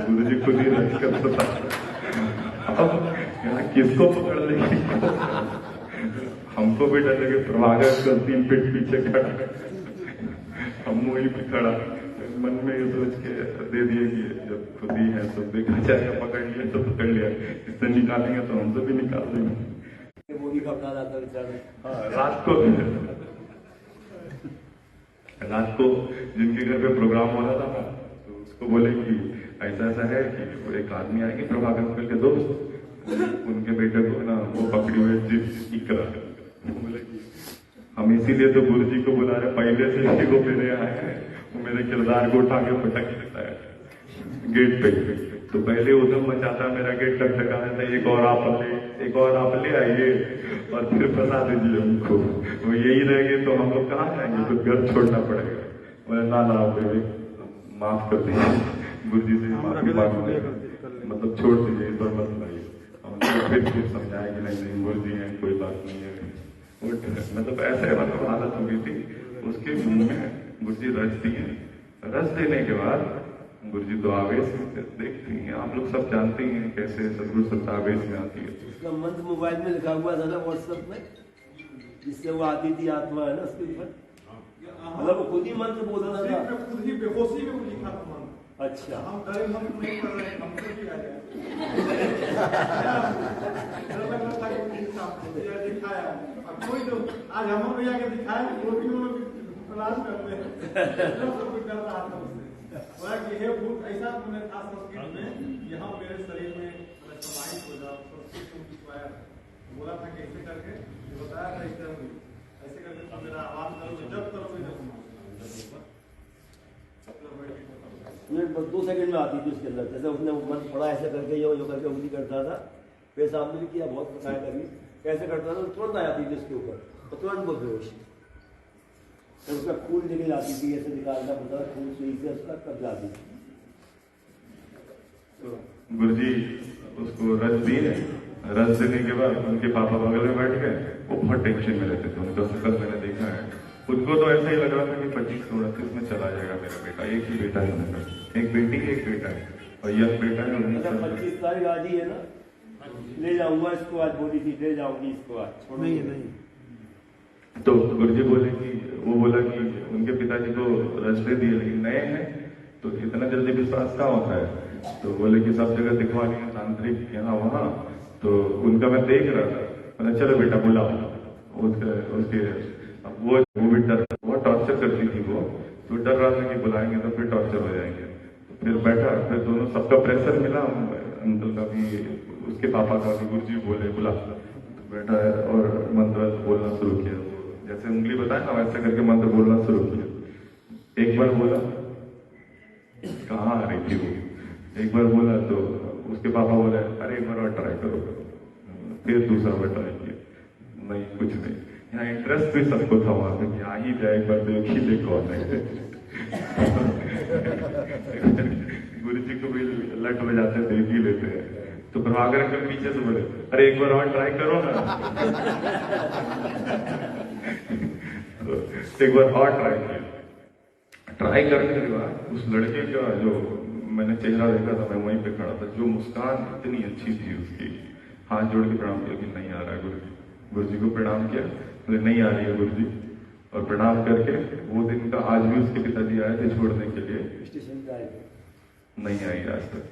Speaker 8: गुरु जी खुद ही रख कर पता। अब यहाँ किसको पकड़ लेगी? हमको भी डर लगे, प्रभाकर का 3 फीट पीछे खड़ा, हम वहीं पे खड़ा, मन में ये सोच के दे दिए कि जब खुद ही है तो देखा जाएगा, पकड़ लिया तो पकड़ लिया, इससे निकालेंगे तो हमसे भी निकाल देंगे।
Speaker 6: मोदी का अपना आता बेचारे।
Speaker 8: हाँ, रात को जिनके घर पे प्रोग्राम हो रहा था ना, तो उसको बोले कि ऐसा ऐसा है कि एक आदमी आएंगे प्रभाकर अंकल के दोस्त, उनके बेटे को ना वो पकड़ी हुई जिद इकरा, बोले कि हम इसीलिए तो गुरु जी को बुला रहे, पहले से इसी को मेरे यहाँ है, वो मेरे किरदार को उठा के पटक देता है गेट पे। तो पहले उधम मचाता, मेरा गेट टकटका देता, एक और आप ले आइए और फिर फंसा दीजिए हमको, वो यही रहेंगे तो हम लोग कहाँ जाएंगे, तो घर छोड़ना पड़ेगा। बोले ना बेबी माफ कर दीजिए, गुरु जी से माफी मांग, मतलब छोड़ दीजिए, इस पर मत लाइए। हमको फिर समझाया कि नहीं गुरु जी हैं, कोई बात नहीं है। मतलब ऐसे मतलब हालत हो गई थी, उसके मुंह में गुरु जी रस दिए, रस देने के बाद गुरु जी तो आवेश में देखती हैं, आप लोग सब जानते हैं कैसे सदगुरु सत्ता आवेश में आती है।
Speaker 6: उसका मंत्र मोबाइल में लिखा हुआ था ना व्हाट्सएप में, जिससे वो आती थी आत्मा है ना उसके ऊपर, मतलब वो खुद ही मंत्र बोल रहा था,
Speaker 4: खुद ही बेहोशी में लिखा था मंत्र।
Speaker 6: अच्छा
Speaker 4: हम डरे मंत्र नहीं कर रहे, हमको भी आ जाए दिखाया। कोई तो आज हम भैया के दिखाया, वो भी उन्होंने क्लास में अपने सब कुछ कर रहा था उससे, बोला कि हे भूत ऐसा तुमने था संस्कृत में, यहाँ मेरे शरीर में समाहित हो जाओ, बोला था कि ऐसे करके बताया था, ऐसे करके तो मेरा आवाज करोगे, जब करोगे जब
Speaker 6: 2 सेकंड में आती थी उसके अंदर, जैसे उसने मंत्र पढ़ा ऐसे करके यो करके उंगली करता था, फिर सामने भी किया, बहुत बताया कभी कैसे करता था, तुरंत आ जाती थी उसके ऊपर और तुरंत वो बेहोश, और उसका खून निकल जाती थी, ऐसे निकालना पड़ता था खून सुई से, उसका कब जाती थी।
Speaker 8: गुरु जी उसको रस दिए, रस देने के बाद उनके पापा बगल में बैठ गए, वो बहुत टेंशन में रहते थे, उनका शकल मैंने देखा है, उनको तो ऐसा ही लग रहा था कि 25-29 में चला जाएगा मेरा बेटा, एक ही बेटा है उनका, एक बेटी एक बेटा है, और यह बेटा है
Speaker 6: 25 तारीख आज ही है ना, ले जाऊंगा इसको, आज बोली थी ले जाऊंगी इसको आज, नहीं
Speaker 8: तो गुरु जी बोले कि वो बोला कि उनके पिताजी को रस दे दिए, लेकिन नए हैं तो इतना जल्दी विश्वास कहाँ होता है, तो बोले कि सब जगह दिखवा लिया, तांत्रिक यहाँ वहाँ, तो उनका मैं देख रहा था, मतलब चलो बेटा बुलाओ उसके वो भी डर, बहुत टॉर्चर करती थी वो, तो डर रहा था कि बुलाएंगे तो फिर टॉर्चर हो जाएंगे, तो फिर बैठा, फिर दोनों सबका प्रेशर मिला, अंकल का भी उसके पापा का भी, गुरु जी बोले बुला, तो बैठा है और मंत्र बोलना शुरू किया, जैसे उंगली बताया ना वैसे करके मंत्र बोलना शुरू किया। एक बार बोला, कहाँ आ रही थी वो, एक बार बोला तो उसके पापा बोले अरे एक बार और ट्राई करो, फिर दूसरा बार ट्राई किया, नहीं कुछ नहीं, यहाँ इंटरेस्ट भी सबको था वहां पे, आ ही जाए एक बार देख ही ले कौन है। गुरु जी को भी लट बजाते देख ही लेते हैं, तो प्रभाकर अंकल पीछे से बोले अरे एक बार और ट्राई करो ना। तो एक बार और ट्राई किया, ट्राई करने के बाद उस लड़के का जो मैंने चेहरा देखा था, मैं वहीं पे खड़ा था, जो मुस्कान इतनी अच्छी थी उसकी, हाथ जोड़ के प्रणाम किया कि नहीं आ रहा है गुरु जी, गुरु जी को प्रणाम किया, बोले नहीं आ रही है गुरु जी, और प्रणाम करके वो दिन का आज भी उसके पिताजी आए थे छोड़ने के लिए,
Speaker 6: स्टेशन पे आए
Speaker 8: नहीं आई आज तक,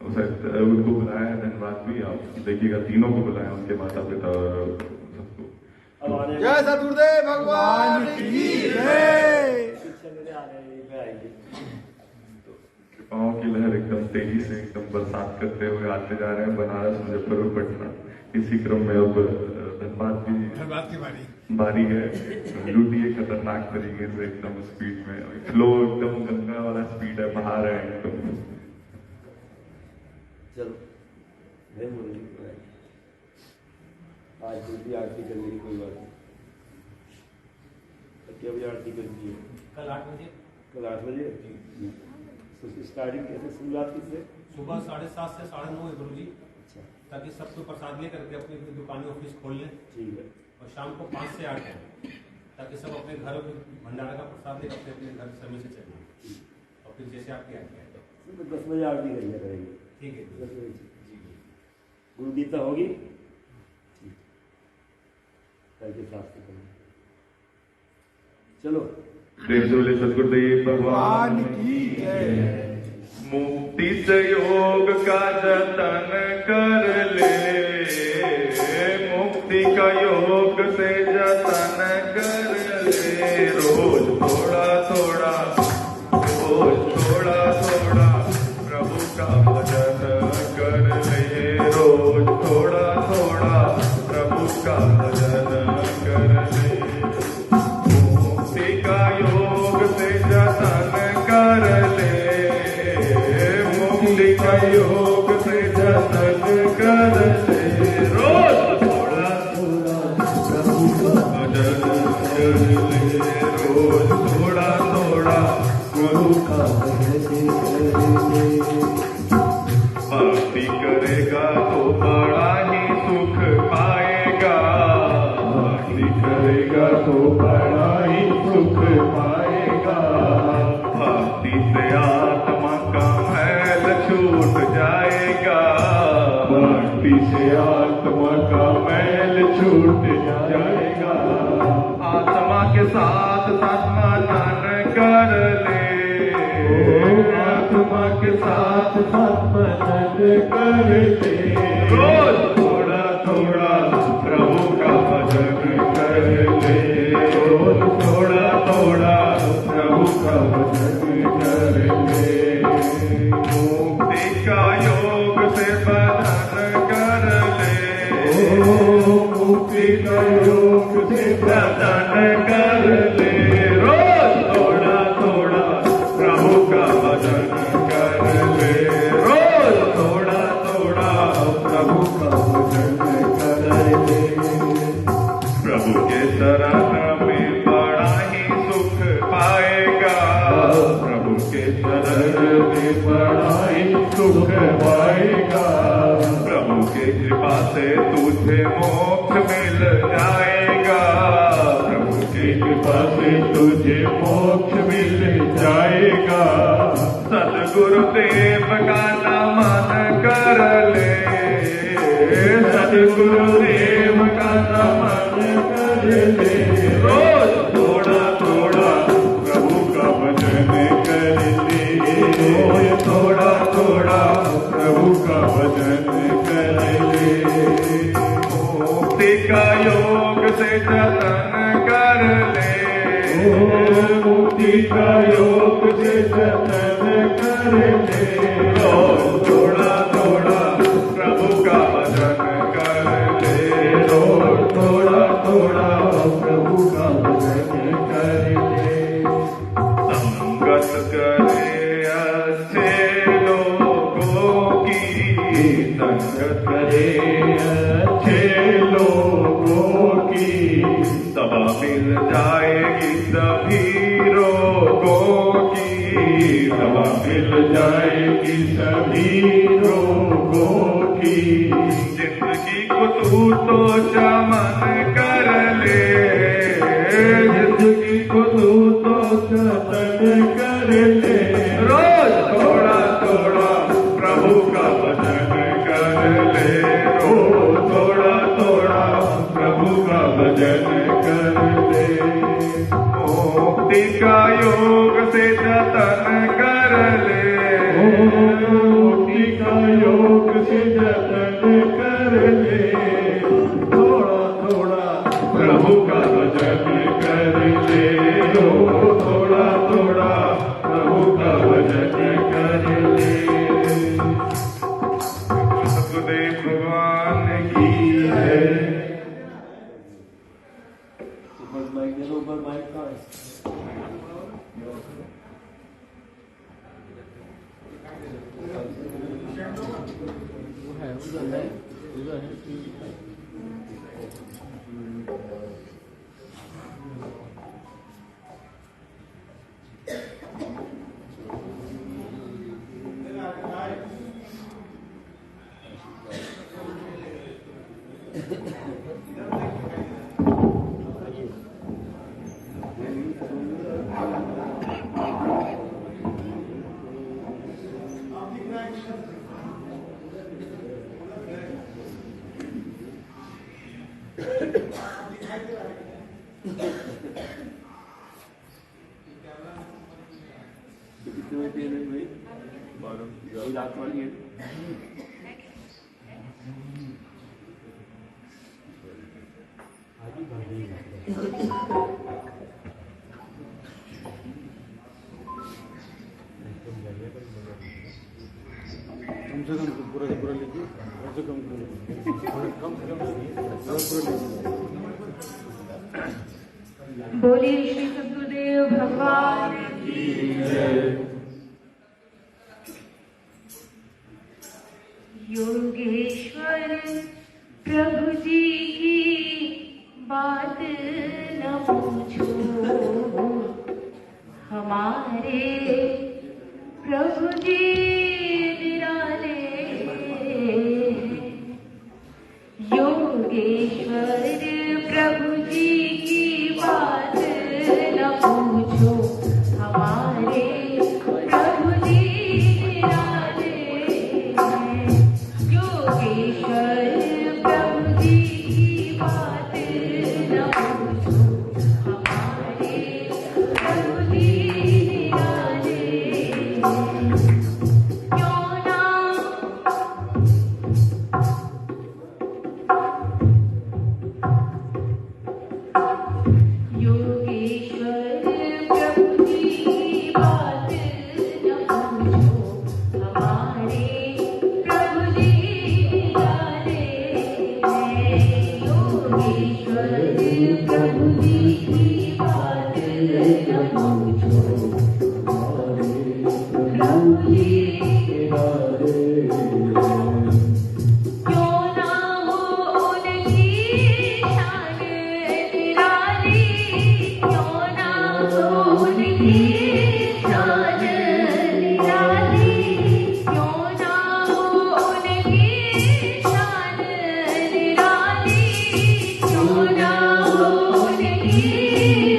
Speaker 8: उनको बुलाया, धन्यवाद भी आप देखिएगा, तीनों को बुलाया, उनके माता पिता और सबको।
Speaker 4: जय सतगुरुदेव भगवान की जय।
Speaker 8: कृपाओं की लहर एकदम तेजी से एकदम बरसात करते हुए आते जा रहे हैं बनारस, मुजफ्फरपुर, पटना। इसी क्रम में अब धनबाद की बारी है, लूटिए खतरनाक तरीके से एकदम स्पीड में, फ्लो एकदम गंगा वाला स्पीड है, बाहर है एकदम।
Speaker 6: चलो नहीं बोलेंगे, आज दूसरी आरती करने की कोई बात नहीं, क्या बजे आरती करनी है? कल 8 बजे। कल 8 बजे। तो स्टार्टिंग कैसे, शुरुआत किससे?
Speaker 4: सुबह 7:30 से 9:30 है गुरु जी,
Speaker 6: अच्छा
Speaker 4: ताकि सब तो प्रसाद लेकर के अपनी अपनी दुकानें ऑफिस खोल लें।
Speaker 6: ठीक है।
Speaker 4: और शाम को 5 से 8 है, ताकि सब अपने घरों में भंडारा का प्रसाद लेकर अपने अपने घर समय से चलें। और फिर जैसे आपकी आज्ञा है
Speaker 6: तो 10 बजे आरती करेंगे।
Speaker 4: ठीक है
Speaker 6: 10 बजे
Speaker 4: जी जी।
Speaker 6: गुरु गीता होगी करके साथ से करेंगे। चलो
Speaker 8: प्रेम से बोले सदगुरुदेव भगवान की जय। मुक्ति से योग का जतन कर ले, मुक्ति का योग से जतन कर ले। रोज थोड़ा थोड़ा, रोज थोड़ा थोड़ा प्रभु का भजन कर ले। रोज थोड़ा थोड़ा प्रभु का भजन कर ले। मुक्ति का योग से जतन कर ले, मुक्ति का योग से जतन कर ले। रोज थोड़ा थोड़ा प्रभु का भजन कर ले। रोज थोड़ा थोड़ा प्रभु का भजन कर ले। भक्ति करेगा तो बड़ा ही सुख पाएगा, भक्ति करेगा तो बड़ा ही सुख पाएगा। भक्ति से आत्मा का मैल छूट जाएगा, भक्ति से आत्मा का मैल छूट जाएगा। आत्मा के साथ साथ मनन कर ले, आत्मा के साथ साथ मनन कर ले। रोज थोड़ा थोड़ा प्रभु का भजन कर ले। रोज थोड़ा थोड़ा प्रभु का भजन कर ले। मुक्ति का योग से भजन कर ले, मुक्ति का योग से भजन कर ले। रोज थोड़ा थोड़ा प्रभु का भजन कर ले। रोज थोड़ा थोड़ा प्रभु का भजन कर ले। प्रभु के शरण में बड़ा ही सुख पाएगा, प्रभु के शरण में बड़ा ही सुख पाएगा। प्रभु के कृपा से तुझे मोक्ष मिल जाएगा, प्रभु की कृपा से तुझे मोक्ष मिल जाएगा। सदगुरुदेव का नमन कर ले, सदगुरुदेव का नमन कर ले। रोज थोड़ा थोड़ा प्रभु का भजन कर ले। रोज थोड़ा थोड़ा प्रभु का भजन कर ले। मुक्ति का योग से जतन कर ले, मुक्ति का योग से जतन कर ले। रोज थोड़ा थोड़ा प्रभु का भजन कर ले। रोज थोड़ा थोड़ा प्रभु का भजन कर ले। संगत करे अच्छे लोगों की, संगत करे अच्छे लोगों की। दवा मिल जाएगी सभी रोगों की, दवा मिल जाएगी सभी रोगों की। जिंदगी को तू तो चमन कर ले, जिंदगी को तू तो चमन कर ले। रोज थोड़ा थोड़ा प्रभु का भजन कर ले। रोज थोड़ा थोड़ा प्रभु का भजन कर ले। मुक्ति का योग से जतन कर ले, मुक्ति का योग से जतन कर ले। थोड़ा थोड़ा प्रभु का भजन कर ले। थोड़ा थोड़ा प्रभु का भजन कर ले। सदगुरुदेव भगवान की है।
Speaker 6: ऊपर माइक दे दो, ऊपर माइक कहाँ है?
Speaker 4: कम से कम पूरा से पूरा लीजिए, कम से कम पूरा
Speaker 7: बोलिए श्री सद्गुरुदेव भगवान की योगेश्वर प्रभु जी की बात न पूछो, हमारे प्रभु जी निराले। योगेश्वर प्रभु जी की बात न पूछो, हमारे प्रभु जी निराले। योगेश्वर प्रभु जी की बात न पूछो, हमारे प्रभु जी निराले। क्यों ना योगेश्वर प्रभु जी की बात न पूछो, हमारे प्रभु जी निराले। योगेश्वर प्रभु जी की बात न पूछो, प्रभु जी क्यों ना हो उनकी शान निराली, क्यों ना हो उनकी शान निराली, क्यों ना हो उनकी शान निराली, क्यों ना हो उनकी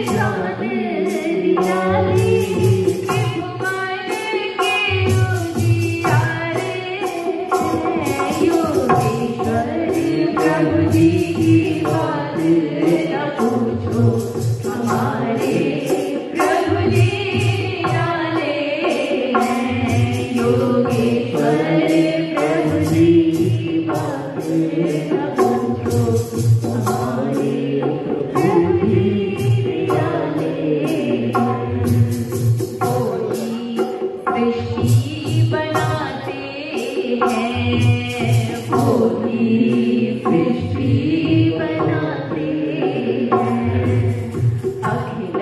Speaker 7: शान निराली। त्रिभुवन के उजियारे योगेश्वर प्रभु जी की बात न पूछो, हमारे प्रभु जी निराले हैं। योगेश्वर प्रभु जी की बात न पूछो, हमारे प्रभु जी निराले हैं। कोई सृष्टि बनाते हैं, कोई सृष्टि बनाते हैं, अखिल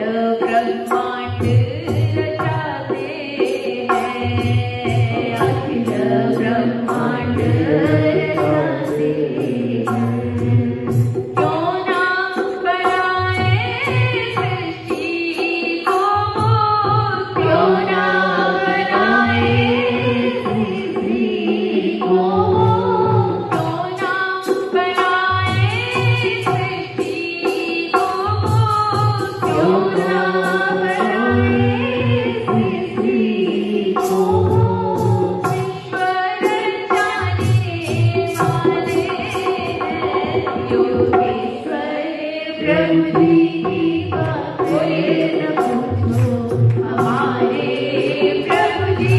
Speaker 7: ब्रह्मांड रचाते हैं, अखिल ब्रह्मांड रचाते हैं। क्यों ना बनाए सृष्टि को, क्यों ना बनाए सृष्टि को, क्यों ना बनाए सृष्टि को, क्यों ना बनाए सृष्टि को। ईश्वर जाने वाले हैं, योगेश्वर प्रभु जी की बात न पूछो, हमारे प्रभु जी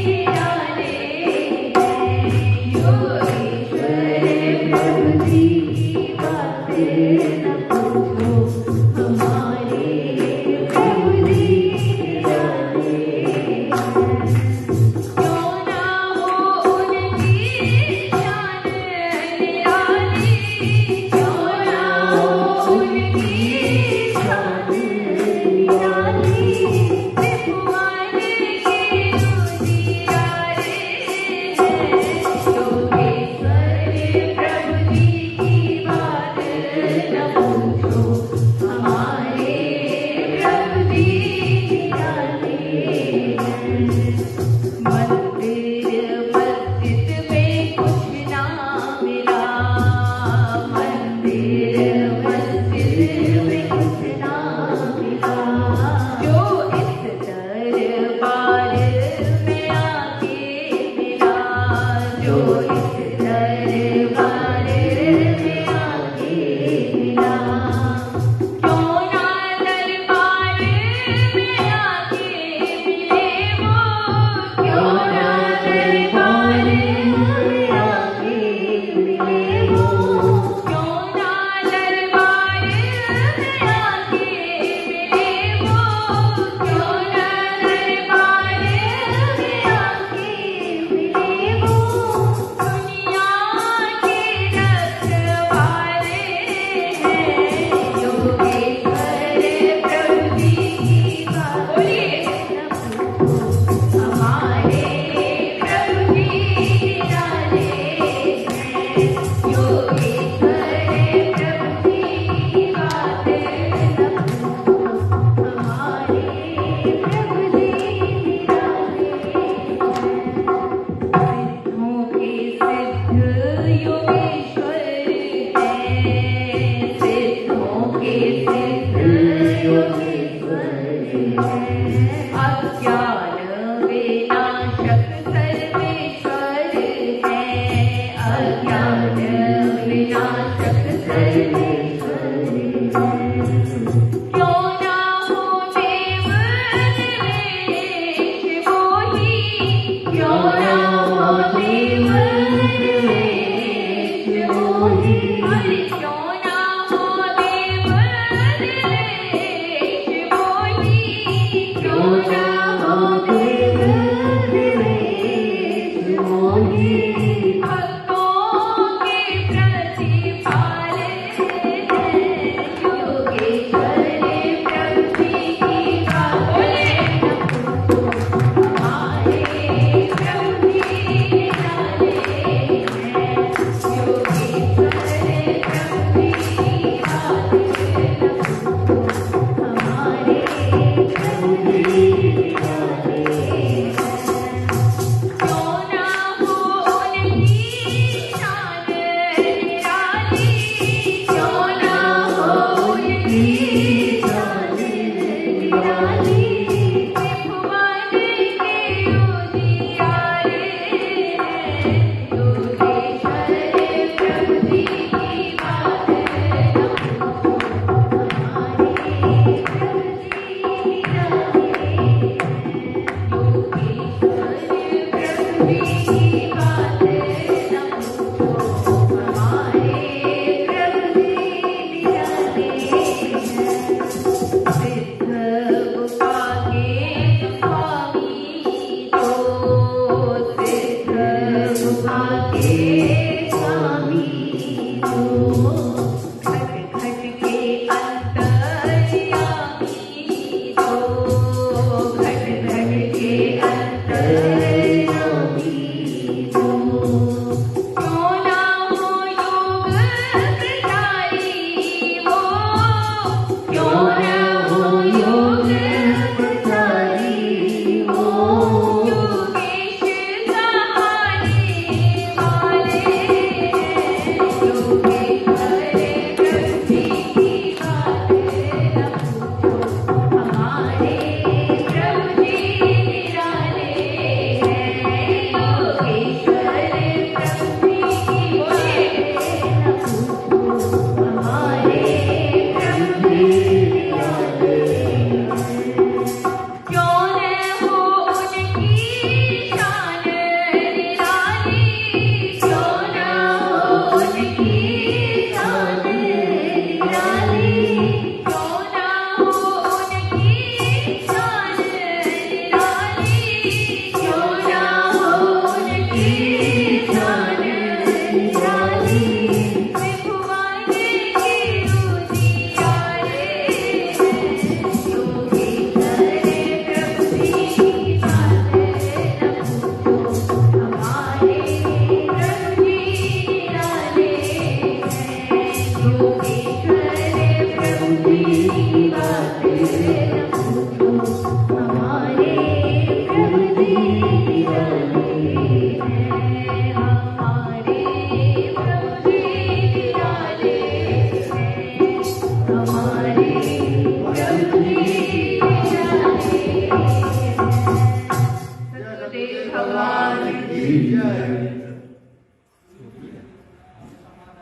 Speaker 7: निराले हैं। योगेश्वर प्रभु जी की बात न पूछो, हमारे प्रभु जी निराले हैं। क्यों ना हो उनकी शान निराली, क्यों ना हो उनकी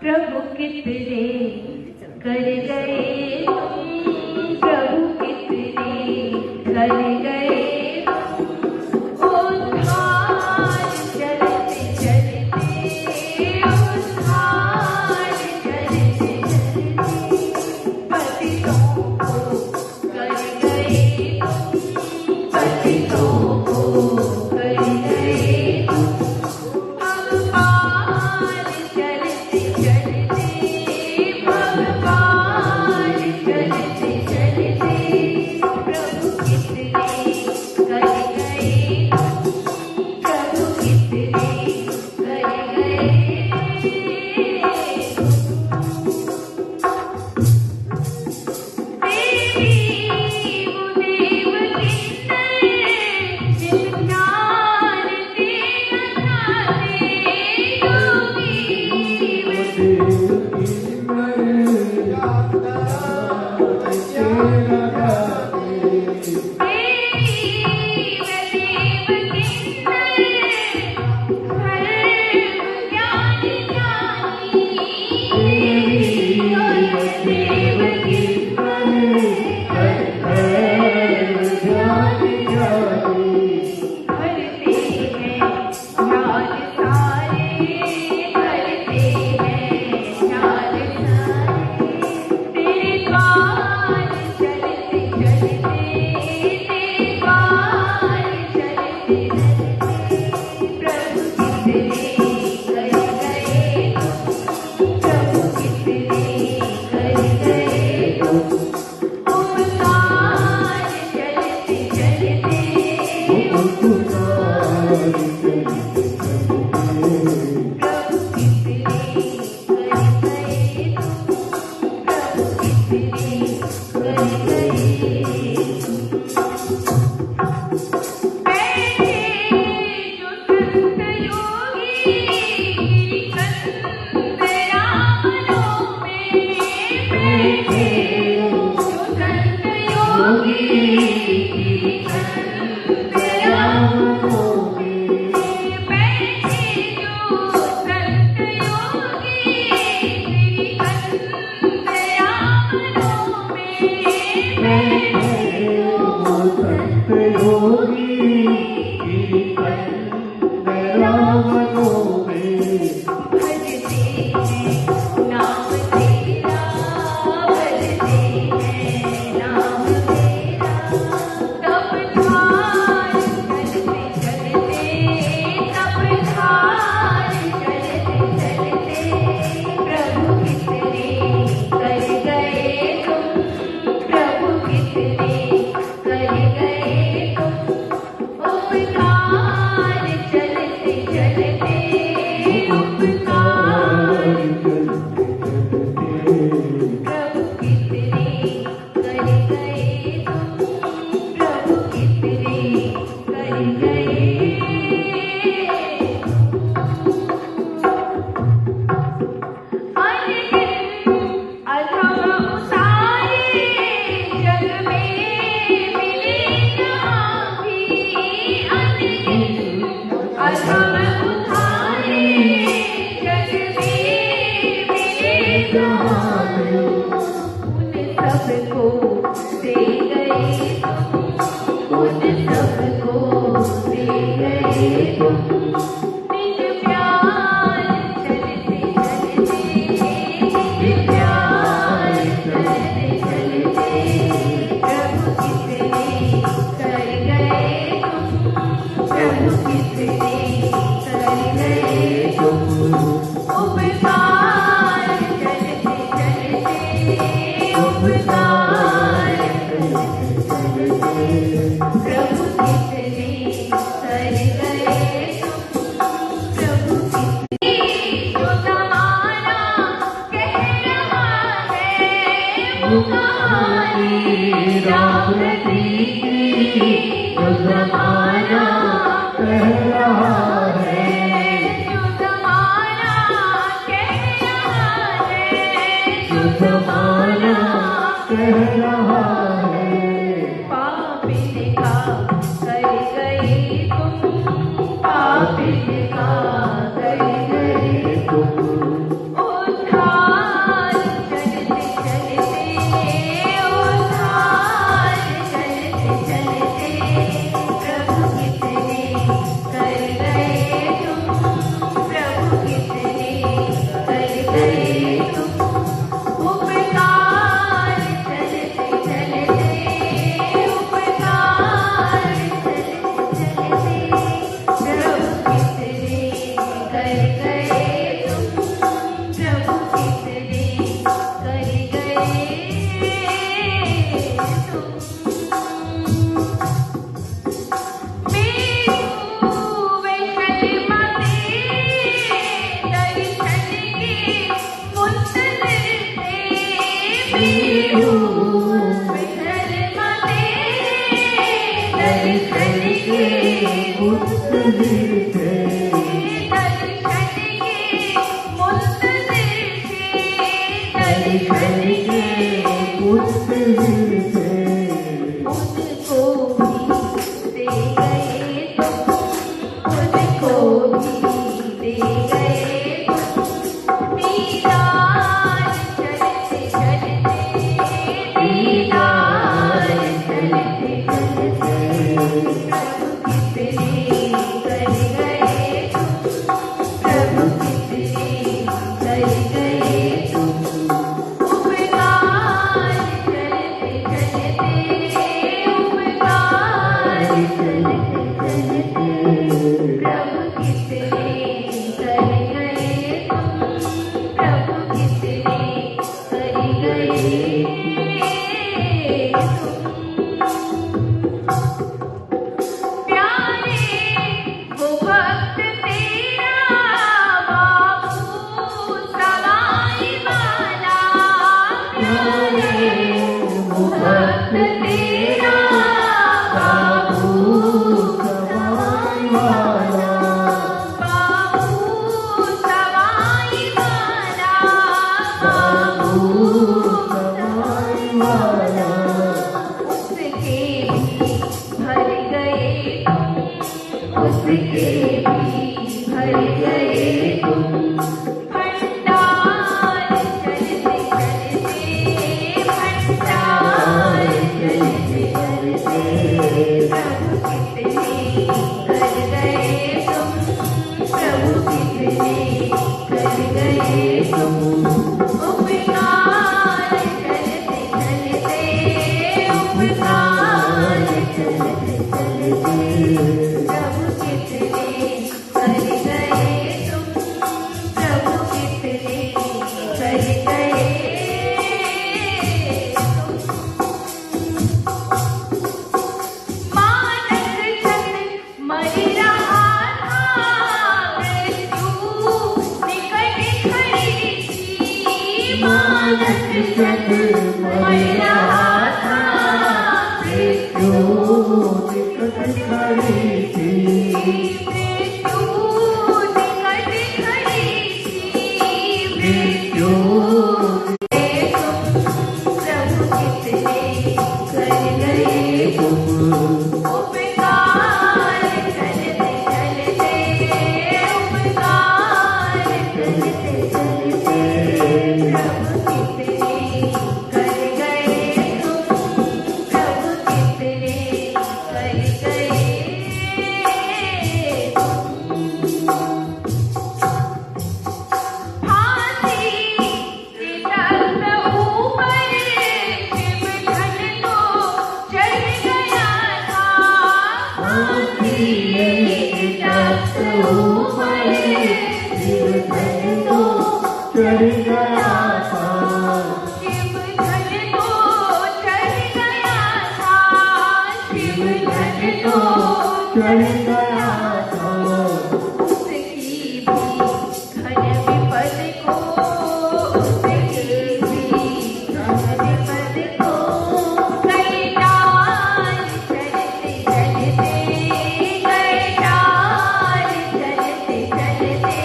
Speaker 7: प्रभु कितने कर गए तुम, प्रभु कितने कर गए तुम, उद्धार चलते चलते, उद्धार चलते चलते, पतितों को कर गए तुम, पतितों को कर गए तुम, अब पार चलते चलते, अब पार सबको दे गए उन सबको दे गए निज प्यार चलते चलते निज प्यार चलते चलते प्रभु कितने कर गए प्रभु कितने कर गए उपकार चलते चलते उपकार चलते चलते प्रभु कितने कर गए प्रभु कितने जो जमाना कह रहा है वो कहानी राम की जो जमाना कह रहा है जो जमाना कह रहा है जो जमाना कह रहा है पापिन का कर गए तुम पापिन का कर गए तुम उद्धार चलते चलते उद्धार चलते चलते प्रभु कितने कर गए तुम प्रभु कितने कर गए तुम उपकार चलते चलते उपकार चलते चलते प्रभु कितने कर गए तुम प्रभु कितने कर गए दर्शन के मुंतज़िर थे दर्शन के मुंतज़िर थे दर्शन के मुंतज़िर थे उनको भी दे गए उनको भी दे गए दीदार चलते चलते दीदार चलते चलते प्रभु कितने कर गए प्रभु कितने कर गए उपकार चलते चलते उपकार चलते चलते प्रभु कितने कर गए प्रभु कितने कर गए प्यारे वो भक्त तेरा बाबू सवाई वाला प्यारे वो भक्त तेरा बाबू सवाई वाला बाबू सवाई वाला बाबू सवाई वाला उसके भी भर गए उसके भी भर गए भंडार चलते चलते भंडार चलते चलते प्रभु कितने कर गए प्रभु कितने कर गए उपकार चलते चलते उपकार चलते चलते प्रभु कितने कर गए प्रभु कितने कर गए मानक छत मर रहा था मृत्यु निकट खड़ी थी मानक छत मर रहा था मृत्यु निकट खड़ी थी मृत्यु निकट खड़ी थी मृत्यु प्रभु कितने कर गए उपकार चलते चलते उपकार चलते चलते प्रभु कितने कर गए तुम प्रभु कितने कर गए फांसी के तख्त ऊपर शिव धन तो चढ़ गया था फांसी के तख्त ऊपर शिव धन तो चढ़ गया था शिव धन तो चढ़ गया था शिव धन तो चढ़ गया था उसकी भी धन विपद को उसकी भी धन विपद को कई डाल चलते चलते कई डाल चलते चलते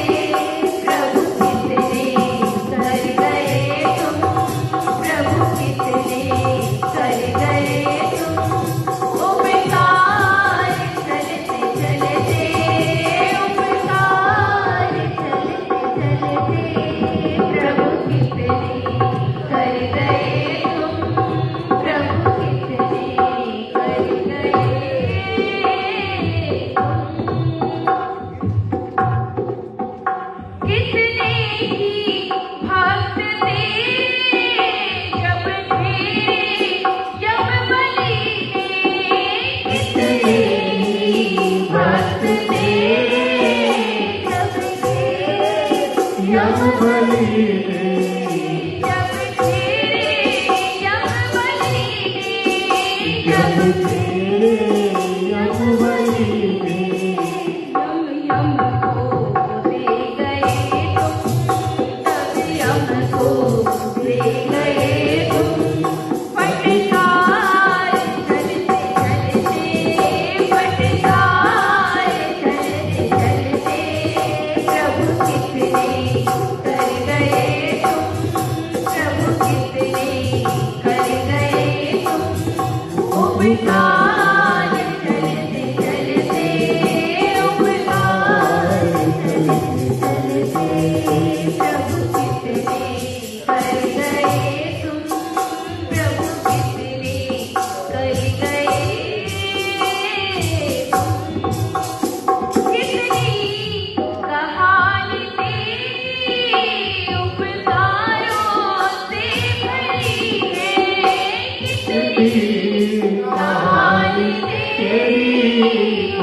Speaker 7: प्रभु कितने कर गए तुम प्रभु कितने कर गए तुम उपकार चलते चलते उपकार चलते चलते प्रभु कितने कर गए तुम प्रभु कितने कर गए कितने ही भक्त थे जब थे जब बलि कितने ही भक्त थे जब थे जब बलि जब थे जब बलि जब थे जब बलि यम को दे गए तुम तब यम को दे गए तुम फटकार चलते चलते फटकार चलते चलते प्रभु कितने कर गए तुम प्रभु कितने कर गए तुम उपकार चलते चलते उपकार चलते चलते प्रभु कितने कर गए तुम प्रभु कितने कर गए कितनी कहानी तेरी उपकारों से भरी है कितनी कहानी तेरी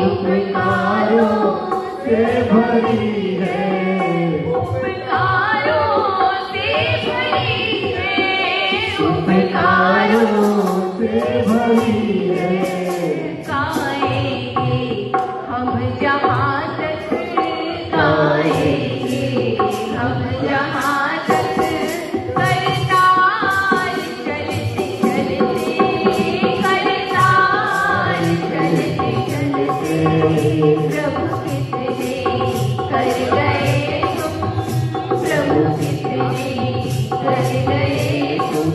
Speaker 7: उपकारों से भरी है उपकारों से भरी है उपकारों से भरी है गाएंगे हम जहाँ तक गाएंगे हम जहाँ तक करताल चलते चलते करताल चलते चलते प्रभु कितने कर गए तुम प्रभु कितने कर गए तुम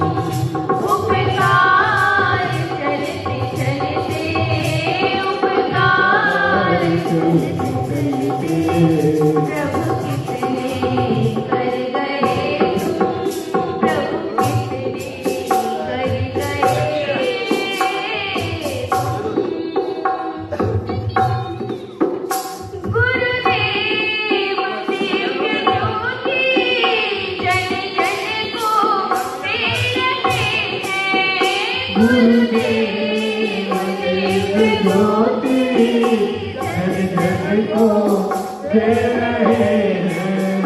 Speaker 7: उपकार चलते चलते उपकार चलते चलते प्रभु कितने कर गए तुम प्रभु कितने कर गए गुरुदेव दिव्य ज्योति जन जन को दे रहे हैं गुरुदेव दिव्य ज्योति जन जन को दे रहे हैं